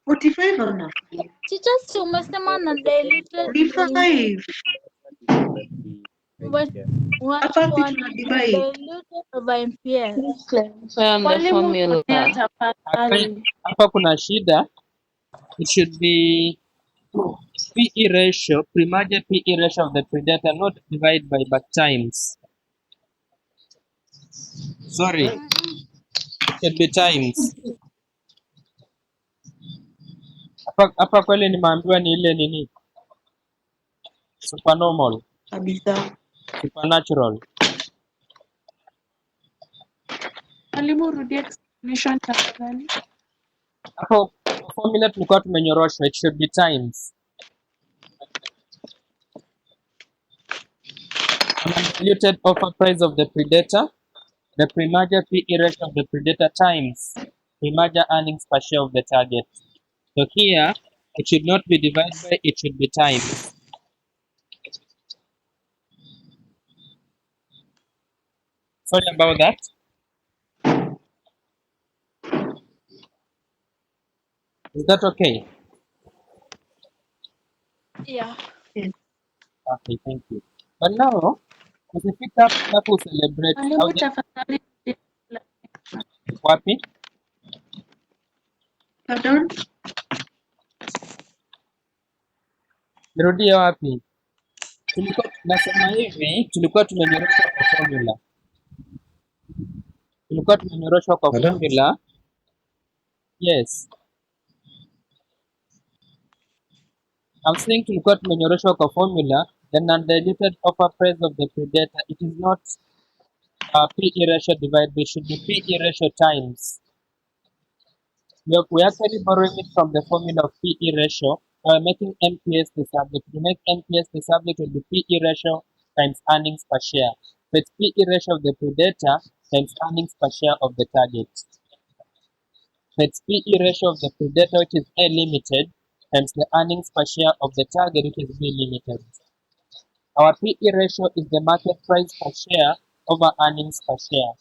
45 ama? Teacher, si umesema na diluted Ni 5. Hapa si tuna divide. diluted over MPS. Mwalimu Hapa kuna shida. It should be PE ratio, pre-merger PE ratio of the predator, not divided by but times. Sorry, it should be times. Hapa kweli nimeambiwa ni ile nini? Supernormal, Kabisa. supernatural. Mwalimu, rudia explanation tafadhali. Hapo formula tulikuwa tumenyoroshwa, it should be times. Undiluted offer price of the predator, the pre-merger PE ratio of the predator times pre-merger earnings per share of the target. So here, it should not be divided by, it should be times. Sorry about that. Is that okay? Yeah. Okay, thank you. But now, Ukifika hapo alafu ucelebrate Mwalimu au tafadhali. wapi? Pardon? Nirudie wapi? Tulikuwa tunasema hivi, tulikuwa tumenyoroshwa kwa formula. Tulikuwa tumenyoroshwa kwa Madam? formula. Yes. I'm saying tulikuwa tumenyoroshwa kwa formula, the non-diluted offer price of the predator, it is not PE ratio divided, it should be PE ratio times. We're actually borrowing it from the formula of PE ratio. We're making NPS the subject. To make NPS the subject will be PE ratio times earnings per share. So it's PE ratio of the predator times earnings per share of the target. So it's PE ratio of the predator, which is A limited, times the earnings per share of the target, which is B limited. Our PE ratio is the market price per share over earnings per share.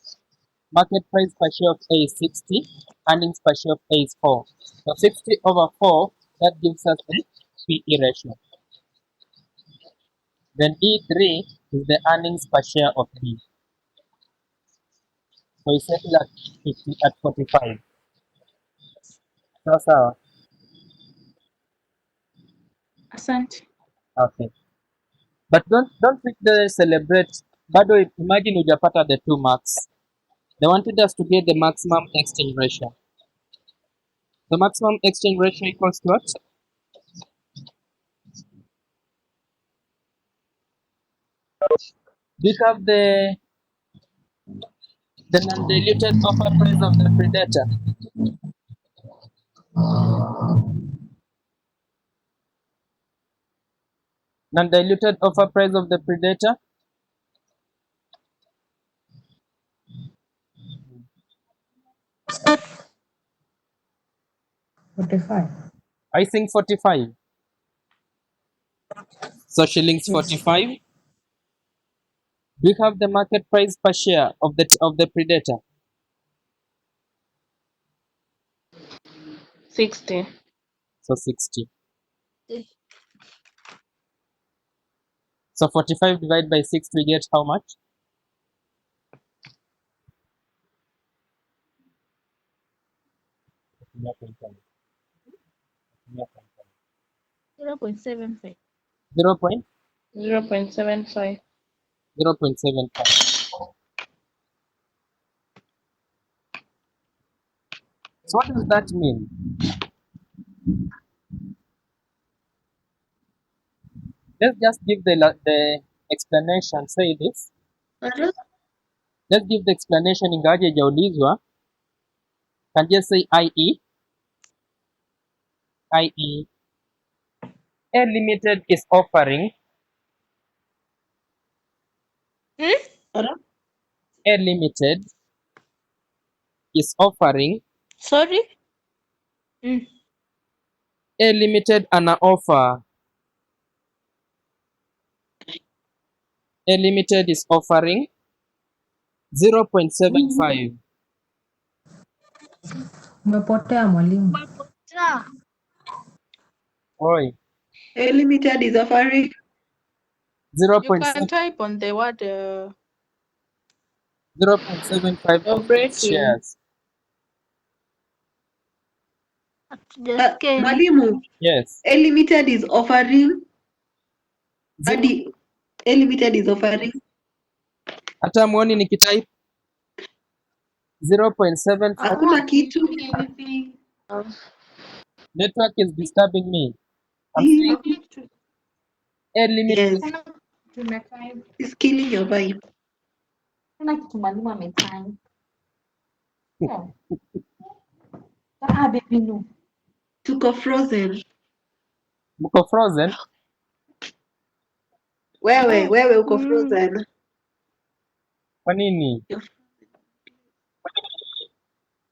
Market price per share of A is 60, earnings per share of A is 4. So 60 over 4, that gives us the PE ratio. Then E3 is the earnings per share of B. So we set it at 50 at 45. So Asante. okay. But don't pick the celebrate. Bado imagine hujapata the 2 marks. They wanted us to get the maximum exchange ratio. The maximum exchange ratio equals to what? Do you have the non-diluted offer price of the predator? Non-diluted offer price of the predator? I think 45. So shillings 45. Do you have the market price per share of the predator? 60. So 60. So 45 divided by 6, we get how much? Zero point seven five. 0.75. 0.75. So what does that mean? Let's just give the explanation. Say this. Pardon? Let's give the explanation ingawaje haijaulizwa. Can just say IE. IE. A limited is offering. Pardon? A limited is offering. Sorry? A limited ana offer. A limited is offering 0.75. Umepotea mwalimu. Oi, A limited is offering. You can 0.7 type on the word 0.75 of its breaking. shares. Hatujasikia any. Mwalimu, Yes. A limited is offering. Zero, Hadi A limited is offering. hata muoni nikitype 0.75. Hakuna kitu. Network is disturbing me. I'm saying a limited. Yes, it's killing your vibe. Kuna kitu mwalimu ametype. Baby no. Tuko frozen. Mko frozen. Wewe uko frozen. Kwa nini?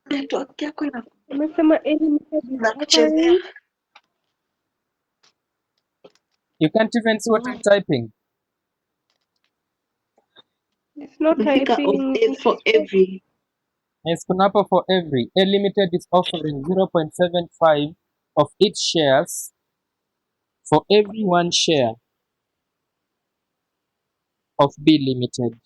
Network yako Umesema A limited is inakuchezea. offering. You can't even see what I'm typing. It's not Umefika typing. it's for every. Yes, kuna hapo for every. A limited is offering 0.75 of its shares for every one share. of B Limited.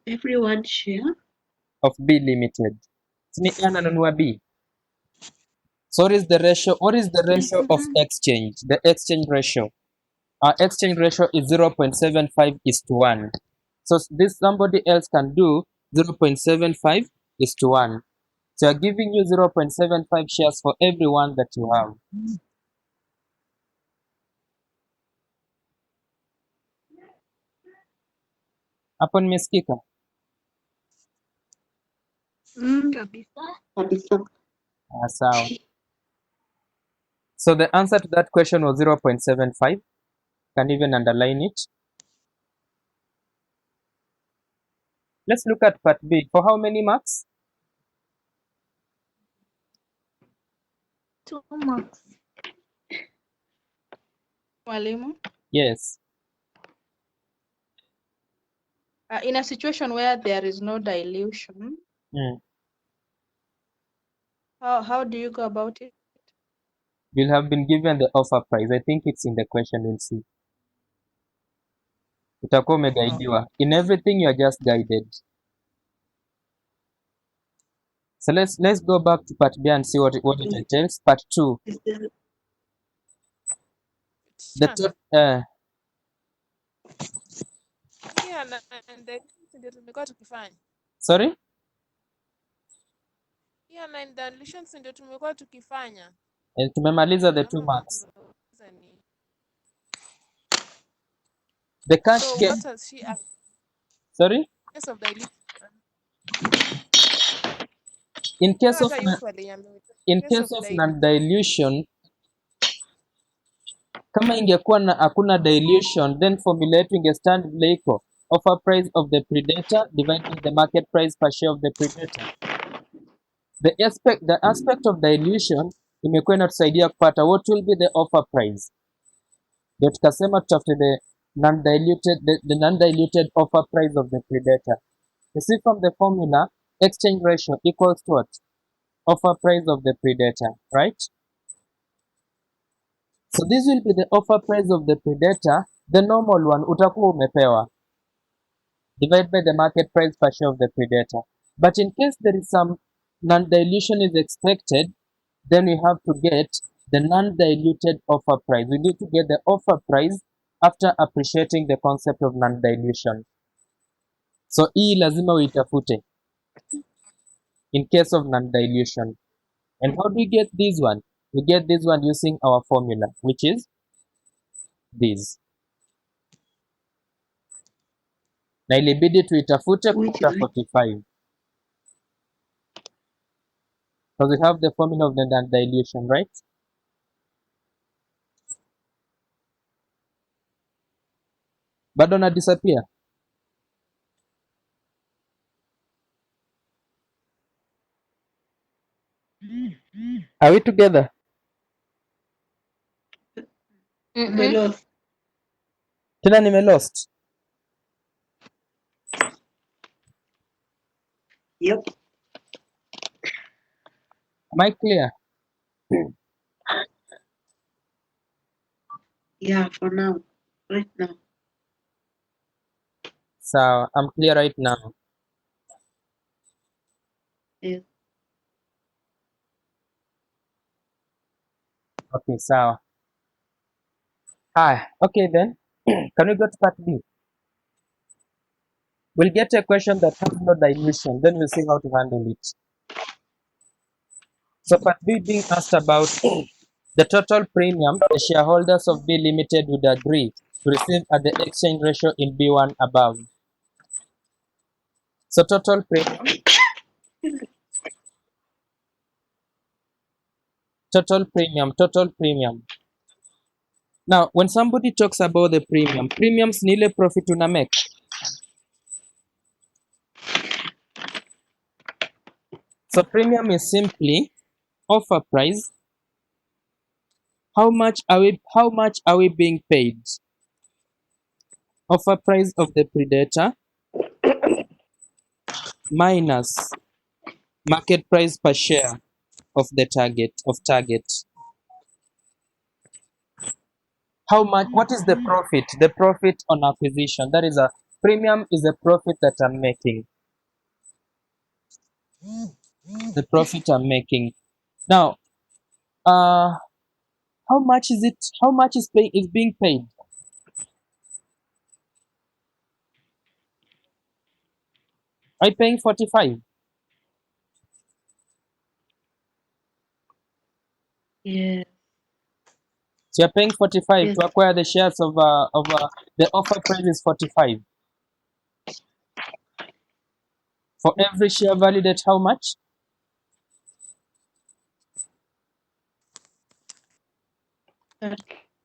Everyone share. Of B Limited. Sini A ananunua B. So what is the ratio? What is the ratio of exchange? The exchange ratio. Our exchange ratio is 0.75 is to 1. So this somebody else can do 0.75 is to 1. So I'm giving you 0.75 shares for everyone that you have. Hapo nimesikika? Kabisa. Sawa. So the answer to that question was 0.75. Can even underline it. Let's look at part B. For how many marks? 2 marks. Mwalimu. Yes. In a situation where there is no dilution, how do you go about it? You'll have been given the offer price. I think it's in the question, we'll see. Utakuwa umeguidiwa. In everything you are just guided. So let's go back to part B and see what it entails. Part 2. The Yeah, na ndio tumekuwa tukifanya. sorry? Yeah, na dilutions ndio tumekuwa tukifanya. Tumemaliza the 2 marks. The cash So get. what has she asked? Sorry? Case of dilution. In case of non-dilution, kama ingekuwa hakuna dilution, then formula yetu ingestand vile iko. Offer price of the predator divided by the market price per share of the predator. The aspect of dilution imekuwa inatusaidia kupata what will be the offer price. Ndio tukasema tutafute the non-diluted offer price of the predator. You see from the formula, exchange ratio equals to what? Offer price of the predator, right? So this will be the offer price of the predator, the normal one utakuwa umepewa. Divided by the market price per share of the predator. But in case there is some non-dilution is expected, then we have to get the non-diluted offer price. We need to get the offer price after appreciating the concept of non-dilution. So hii lazima uitafute in case of non-dilution. And how do we get this one? We get this one using our formula, which is this. Na ilibidi tuitafute kupata 45. Because we have the formula of the non-dilution, right? Bado na disappear? Are we together? Umelost. Tena nime lost. Yep. Am I clear? Yeah, for now. Right now. So I'm clear right now. Yes. Okay, sawa. Hi. Okay then. Can we go to part B? We'll get a question that has no dilution, then we'll see how to handle it. So part B being asked about the total premium the shareholders of B Limited would agree to receive at the exchange ratio in B1 above. So total premium. Total premium. Now, when somebody talks about the premium, premiums ni ile profit una make. So premium is simply offer price. How much are we being paid? Offer price of the predator minus market price per share of the target. How much? What is the profit? The profit on acquisition. That is a premium is a profit that I'm making. The profit I'm making. Now, how much is it? How much is being paid? Are you paying 45? Yes. So you're paying 45 Yes. to acquire the shares of the offer price is 45. For every share valued at how much?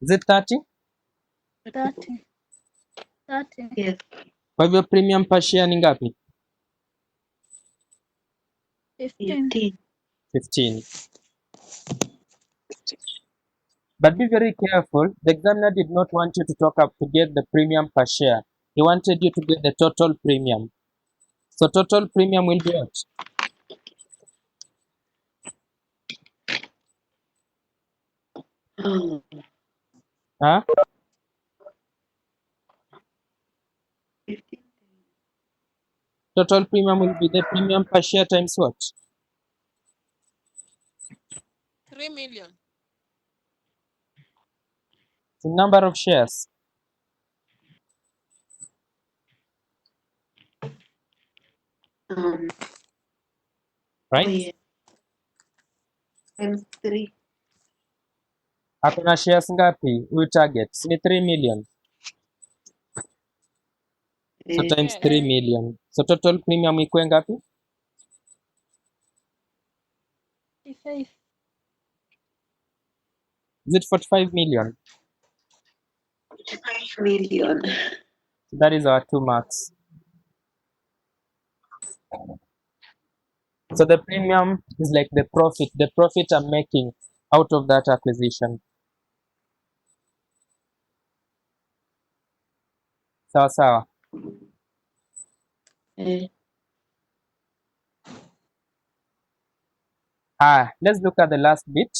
Is it 30? 30. 30. Yes. Kwa hivyo premium per share ni ngapi? 15. 15. 15. But be very careful. The examiner did not want you to talk up to get the premium per share. He wanted you to get the total premium. So total premium will be what? Oh, Huh? 15. Total premium will be the premium per share times what? 3 million. The number of shares. Oh Right? yeah. Times 3. Hakuna shares ngapi? We target. Si ni 3 million. So Eh, times 3 million. So total premium ikuwe ngapi? 55. Is it 45 million? 5 million. So that is our 2 marks. So the premium is like the profit I'm making out of that acquisition. Sawa sawa. Eh, Let's look at the last bit.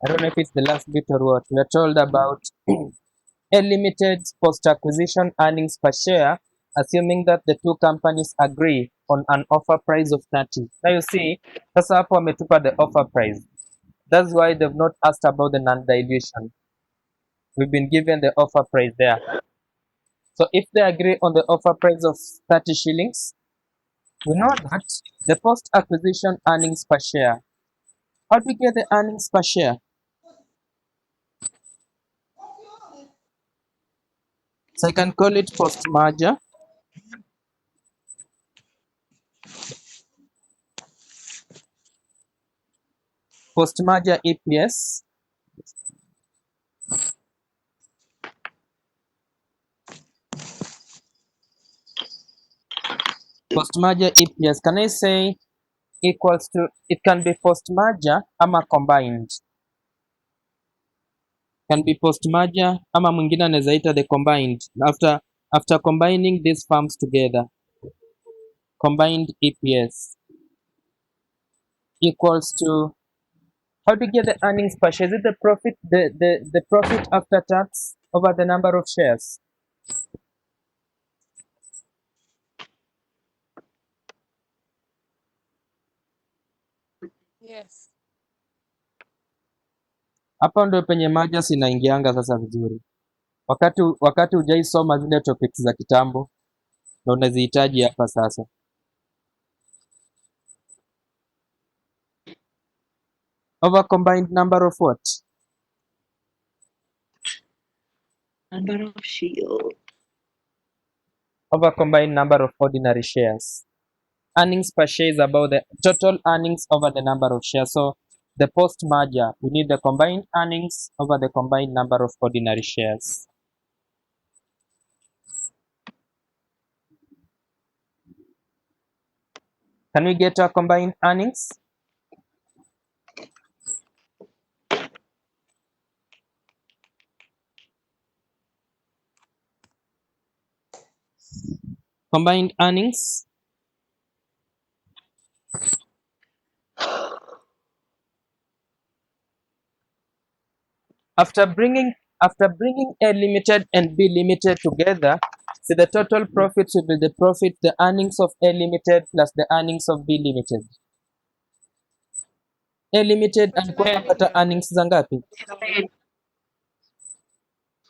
I don't know if it's the last bit or what. We are told about a limited post-acquisition earnings per share, assuming that the two companies agree on an offer price of 30. Now you see, sasa hapo wametupa the offer price. That's why they've not asked about the non-dilution. We've been given the offer price there. So if they agree on the offer price of 30 shillings, we know that the post-acquisition earnings per share. How do we get the earnings per share? So I can call it post-merger. Post-merger EPS. Post-merger EPS. Can I say equals to, it can be post-merger ama combined. Can be post-merger ama mwingine anaweza ita the combined. After combining these firms together. Combined EPS equals to, how do you get the earnings per share? Is it the profit, the profit after tax over the number of shares? Yes. Hapa ndio penye mergers inaingianga sasa vizuri. Wakati hujaisoma zile topics za kitambo na unazihitaji hapa sasa. Over combined number of what? number of shield. Over combined number of ordinary shares. Earnings per share is about the total earnings over the number of shares. So the post-merger, we need the combined earnings over the combined number of ordinary shares. Can we get our combined earnings? Combined earnings. After bringing A limited and B limited together, see the total profits will be the earnings of A limited plus the earnings of B limited. A limited alikuwa 49 anapata million. earnings za ngapi?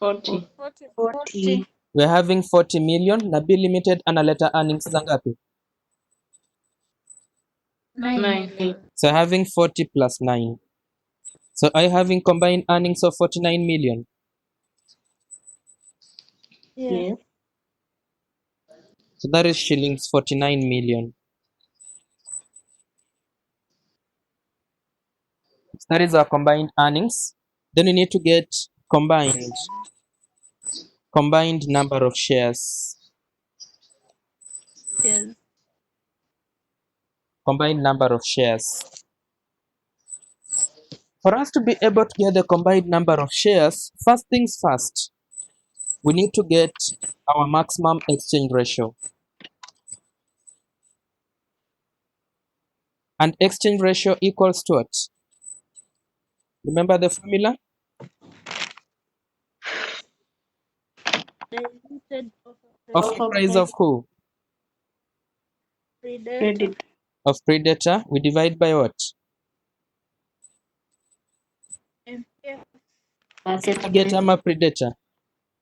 40. 40. 40. We're having 40 million na B limited analeta earnings za ngapi? 9 9. million. So having 40 plus 9. So are you having combined earnings of 49 million? Yes. Yes. So that is shillings 49 million. So that is our combined earnings. Then we need to get combined number of shares. Yes. Combined number of shares. For us to be able to get the combined number of shares, first things first, we need to get our maximum exchange ratio. And exchange ratio equals to what? Remember the formula? Diluted Offer Offer price price of who? predator. credit. Of predator. We divide by what? MPF. Market Get price ama predator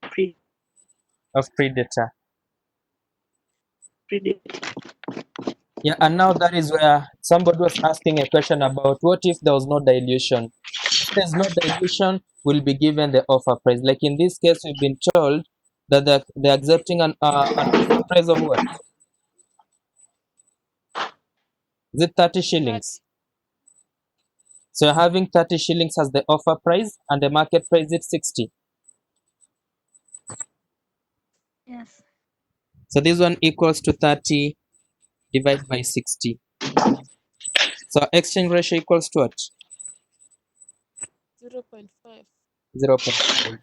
pre- of predator. credit. Yeah, and now that is where somebody was asking a question about what if there was no dilution? If there's no dilution, we'll be given the offer price. Like in this case, we've been told that they're accepting an offer price of what? Is it 30 shillings? So you're having 30 shillings as the offer price and the market price is 60. Yes. So this one equals to 30 divided by 60. So exchange ratio equals to what? 0.5. 0.5.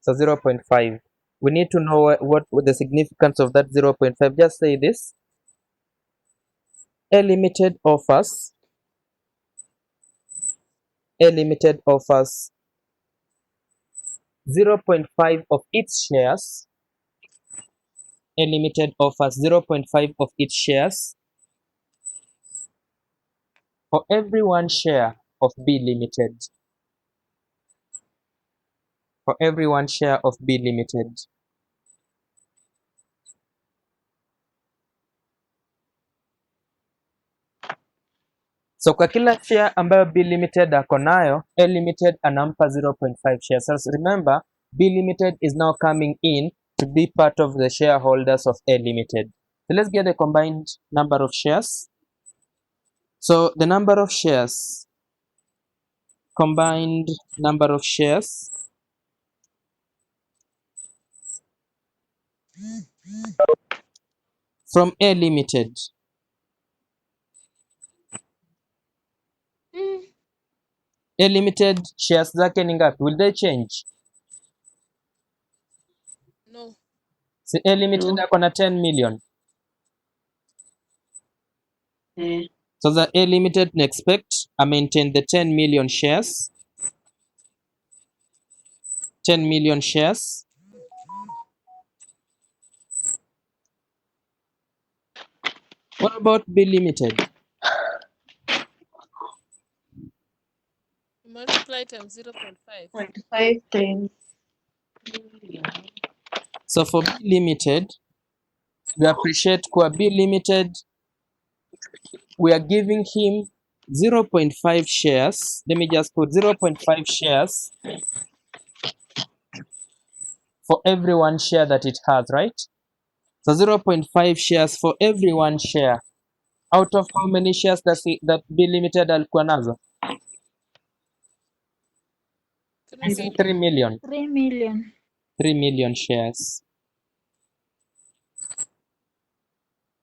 So 0.5. We need to know what the significance of that 0.5. Just say this. A limited offers 0.5 of its shares. A limited offers 0.5 of its shares for every one share of B limited. For every one share of B limited. So kwa kila share ambayo B limited ako nayo, A limited anampa 0.5 shares. So remember, B limited is now coming in to be part of the shareholders of A limited. So let's get the combined number of shares. So the number of shares, combined number of shares from A limited. A limited shares zake ni ngapi? Will they change? No. Si A limited No. ako na 10 million. Eh, So the A limited can expect I maintain the 10 million shares. 10 million shares. What about B limited? You multiply times 0.5. 0.5 times million. So for B limited, we appreciate kwa B limited, we are giving him 0.5 shares. Let me just put 0.5 shares for every one share that it has, right? So 0.5 shares for every one share. Out of how many shares that B limited alikuwa nazo? 3 Is it million. 3 million? 3 million. 3 million shares.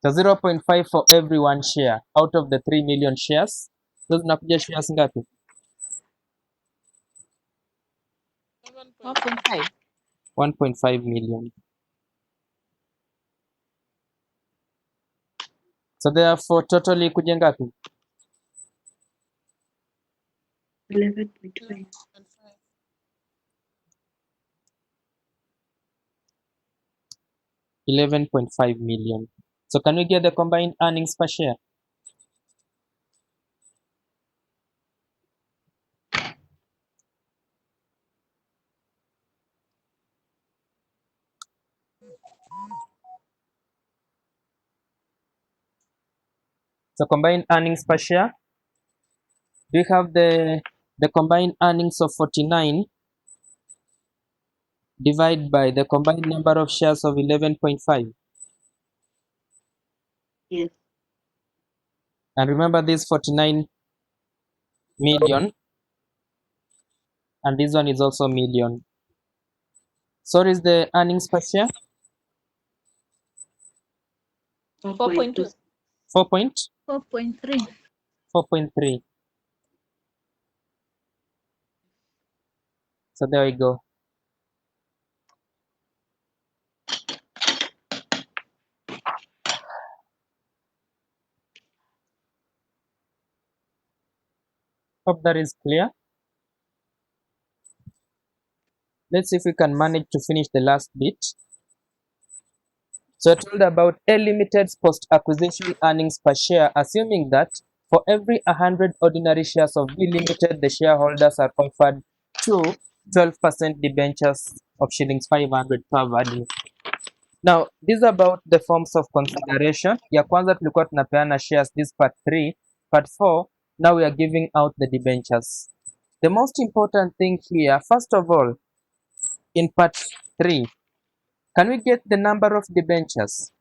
So 0.5 for every one share out of the 3 million shares. Those zinakuja shares ngapi? 1.5. 1.5 million. So therefore totally kuja ngapi? 11.5. 11.5. 11.5 million. So can we get the combined earnings per share? So combined earnings per share, do you have the combined earnings of 49 divided by the combined number of shares of 11.5? Yes. And remember this 49 million, and this one is also million. So what is the earnings per share? 4.2. 4.3. 4.3. So there we go. Hope that is clear. Let's see if we can manage to finish the last bit. So I told about A Limited's post-acquisition earnings per share, assuming that for every 100 ordinary shares of B Limited, the shareholders are offered two 12% debentures of shillings 500 per value. Now, this is about the forms of consideration. Ya kwanza tulikuwa tunapeana shares, this part 3. Part 4, now we are giving out the debentures. The most important thing here, first of all, in part 3, can we get the number of debentures?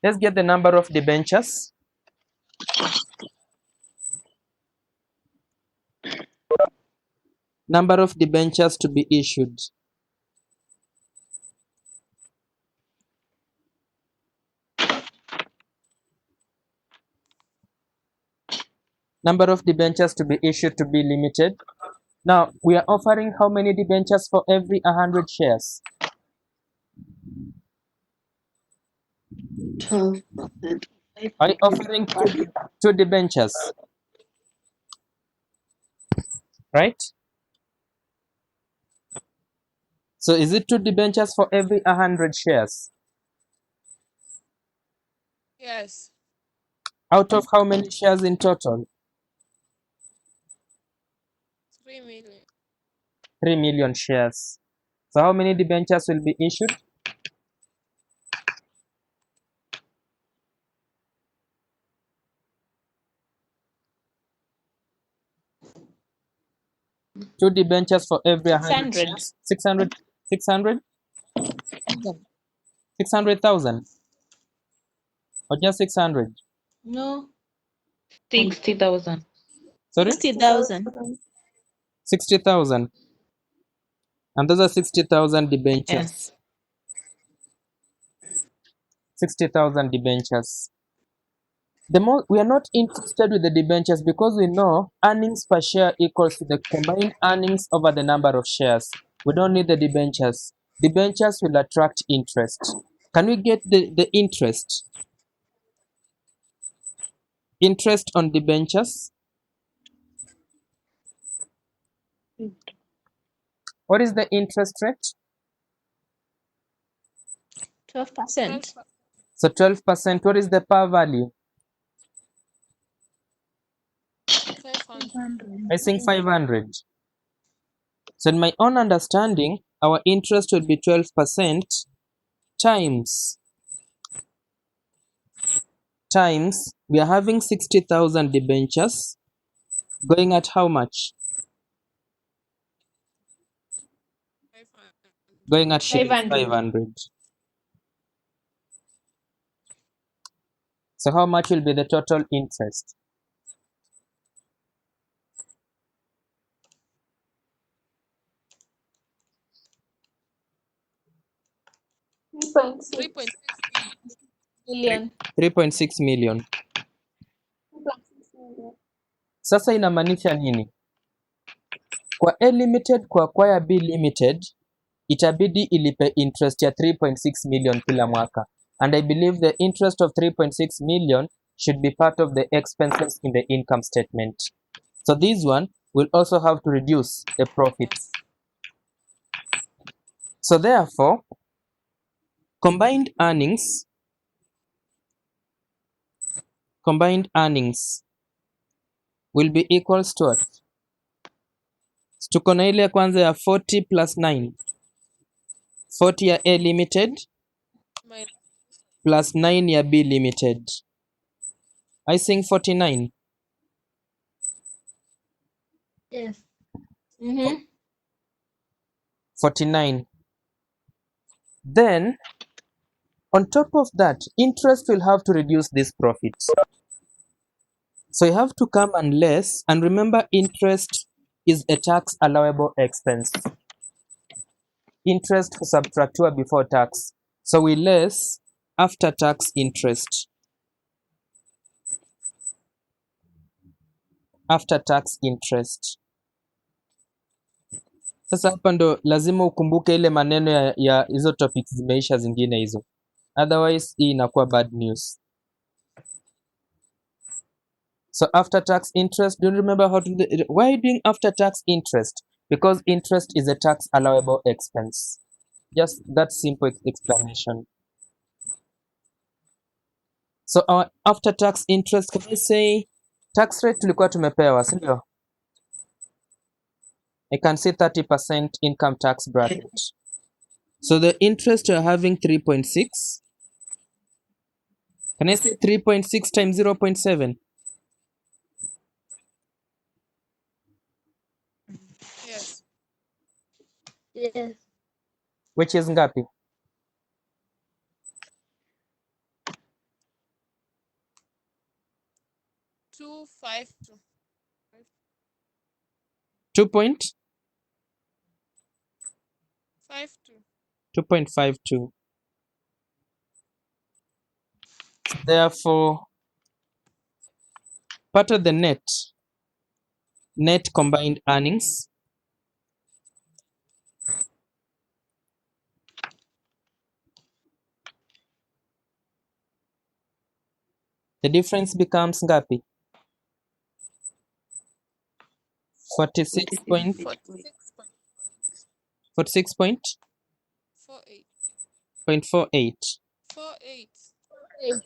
Let's get the number of debentures. Number of debentures to be issued. Number of debentures to be issued to be limited. Now, we are offering how many debentures for every 100 shares? 12%. Are you offering two debentures? Right? So is it two debentures for every 100 shares? Yes. Out of how many shares in total? 3 million. 3 million shares. So how many debentures will be issued? Two debentures for every 100 600. shares. 600, 600, 600,000 or just 600? No, 60,000. Sorry? 60,000. 60,000. And those are 60,000 debentures. Yes. 60,000 debentures. We are not interested with the debentures because we know earnings per share equals to the combined earnings over the number of shares. We don't need the debentures. Debentures will attract interest. Can we get the interest? Interest on debentures? What is the interest rate? 12%. 12. So 12%. What is the par value? 500. 500. I think 500. So in my own understanding, our interest would be 12% times we are having 60,000 debentures going at how much? 500. Going at shillings 500. 500. So how much will be the total interest? Three point 6 Million. 3.6 million. Sasa inamaanisha nini? Kwa A Limited kuacquire B Limited itabidi ilipe interest ya 3.6 million kila mwaka. And I believe the interest of 3.6 million should be part of the expenses in the income statement. So this one will also have to reduce the profits. So therefore, combined earnings will be equals to what? Tuko na ile kwanza ya 40 plus 9. 40 ya A limited Minus plus 9 ya B limited. I think 49. Yes. 49. Then, on top of that, interest will have to reduce this profit. So you have to come and less, and remember interest is a tax allowable expense. Interest husubtractiwa before tax. So we less after tax interest. After tax interest. Sasa hapa ndo lazima ukumbuke ile maneno ya hizo topics zimeisha zingine hizo. Otherwise hii inakuwa bad news. So after tax interest, do you remember how to do why are you doing after tax interest? Because interest is a tax allowable expense. Just that simple explanation. So our after tax interest, can I say tax rate tulikuwa tumepewa, si ndio? I can say 30% income tax bracket. So the interest you're having 3.6. Can I say 3.6 times 0.7? yes. Yes. Which is ngapi? 252. 2 point? 52. 2.52. Therefore, part of the net combined earnings the difference becomes ngapi? 46 point 46 point 46.48. 48. 48.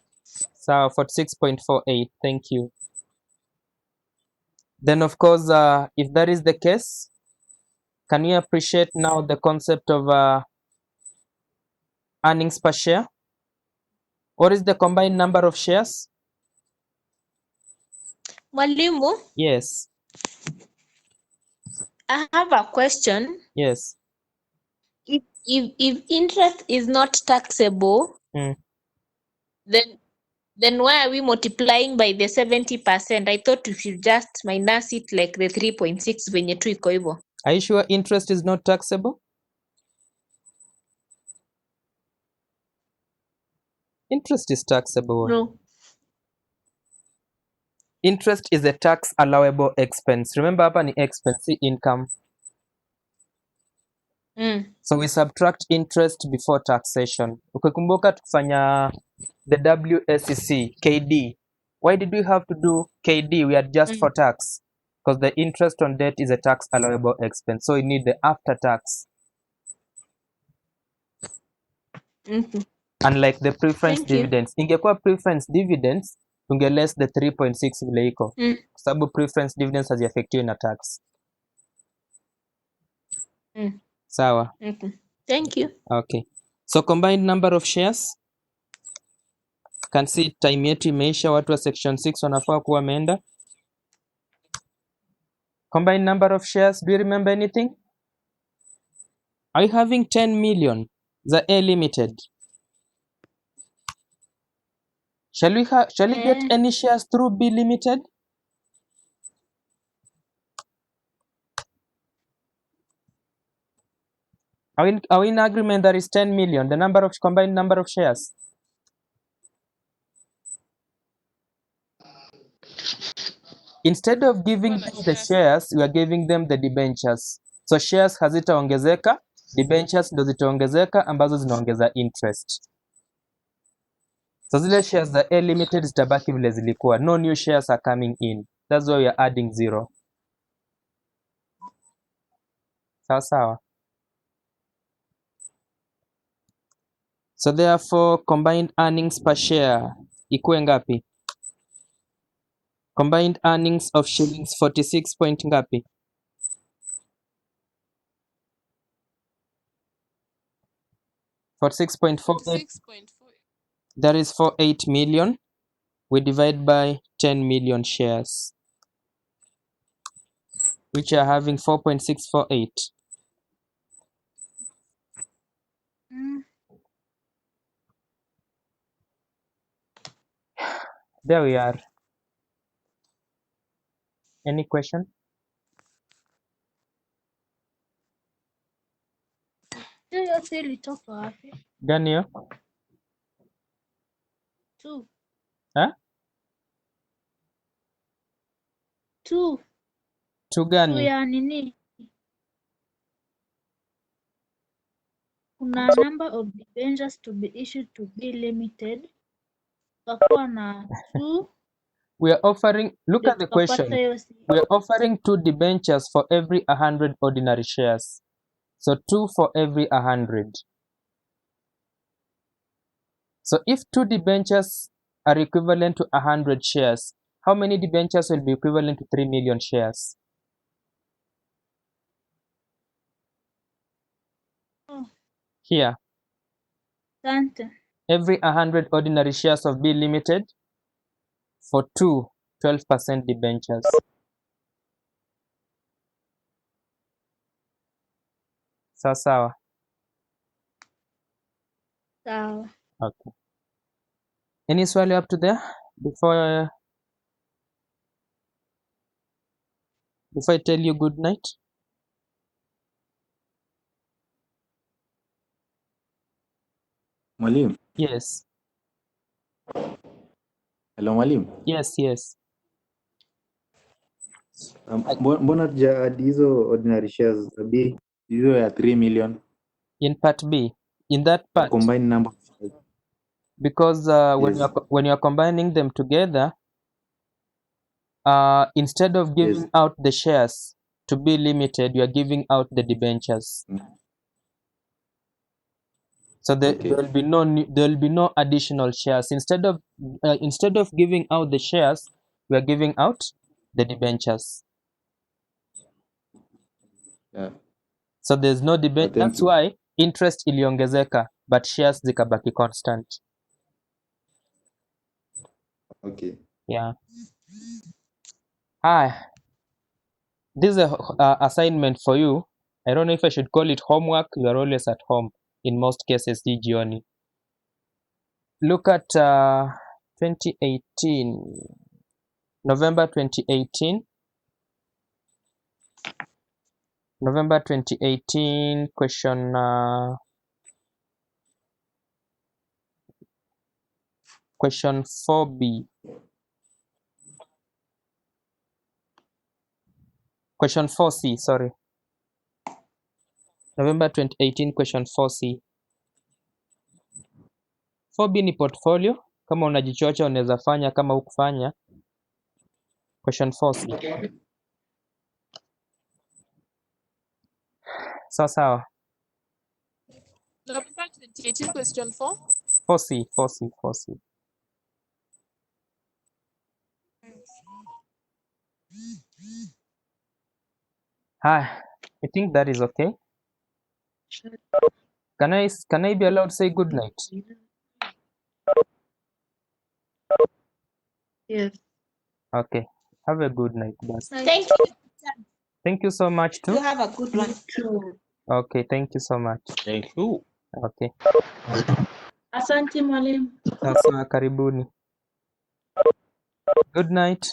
So 46.48. Thank you. Then of course, if that is the case, can you appreciate now the concept of earnings per share? What is the combined number of shares? Mwalimu, Yes. I have a question. Yes. If interest is not taxable, Mm. then why are we multiplying by the 70%? I thought we should just minus it like the 3.6 venye tu iko hivyo. Are you sure interest is not taxable? Interest is taxable. No. Interest is a tax allowable expense. Remember hapa ni expense, si income. So we subtract interest before taxation. Ukikumbuka tukifanya the WSEC, KD. Why did we have to do KD? We adjust for tax. Because the interest on debt is a tax allowable expense. So we need the after tax. Unlike the preference Thank you. dividends. Ingekuwa preference dividends, tunge less the 3.6 vile iko. Kwa sababu preference dividends haziaffectiwi na tax. Sawa. Thank you. Okay. So combined number of shares. Can see time yetu imeisha, watu wa section 6 wanafaa kuwa wameenda. Combined number of shares, do you remember anything? Are you having 10 million za A limited? Shall we get any shares through B limited? Are we in agreement that is 10 million, the number of combined number of shares? Instead of giving them the shares, we are giving them the debentures. So shares hazitaongezeka, debentures ndo zitaongezeka ambazo zinaongeza interest. So zile shares za A Limited zitabaki vile zilikuwa. No new shares are coming in. That's why we are adding 0. Sawa sawa. So therefore combined earnings per share ikuwe ngapi? Combined earnings of shillings 46 point ngapi? 46.48. 6.4. That is 48 million. We divide by 10 million shares, which are having 4.648. There we are. Any question? Hiyo yote ilitoka wapi? Gani hiyo? 2. Ha? 2. Tu 2 gani? ya nini? Kuna number of debentures to be issued to be limited. Tukakuwa na 2 We are offering, look ndio at the tukapata question. hiyo We are offering 2 debentures for every 100 ordinary shares. So 2 for every 100. So if 2 debentures are equivalent to 100 shares, how many debentures will be equivalent to 3 million shares? Oh. Here, Asante. every 100 ordinary shares of B Limited for 2 12% debentures. Sawa sawa. Sawa. Okay. Any swali up to there before I tell you good night? Mwalimu, Yes. hello mwalimu. Yes. Mbona tuja add hizo ordinary shares za B hizo ya 3 million In part B, in that the part, combined number of shares? because Yes. when you are combining them together, instead of giving Yes. out the shares to be limited, you are giving out the debentures. So there Okay. there will be no additional shares. Instead of giving out the shares, we are giving out the debentures. Yeah. So there's no debate. Thank That's you. why interest iliongezeka but shares zikabaki constant. Okay. Yeah. This is a assignment for you. I don't know if I should call it homework. You are always at home in most cases. Jioni. Look at 2018, November 2018. November 2018 question 4B. Question 4C, sorry. November 2018 question 4C. 4B ni portfolio. Kama unajichocha unaweza fanya, kama hukufanya. Question 4C. Sawa. November 2018 question 4. 4C. I think that is okay. Can I be allowed to say good night? Yes. Okay. Have a good night, boss. Thank you. Thank you so much You too. have a good one. True. Okay, thank you so much. Thank you. Okay. Asante mwalimu. Sasa karibuni. Good night.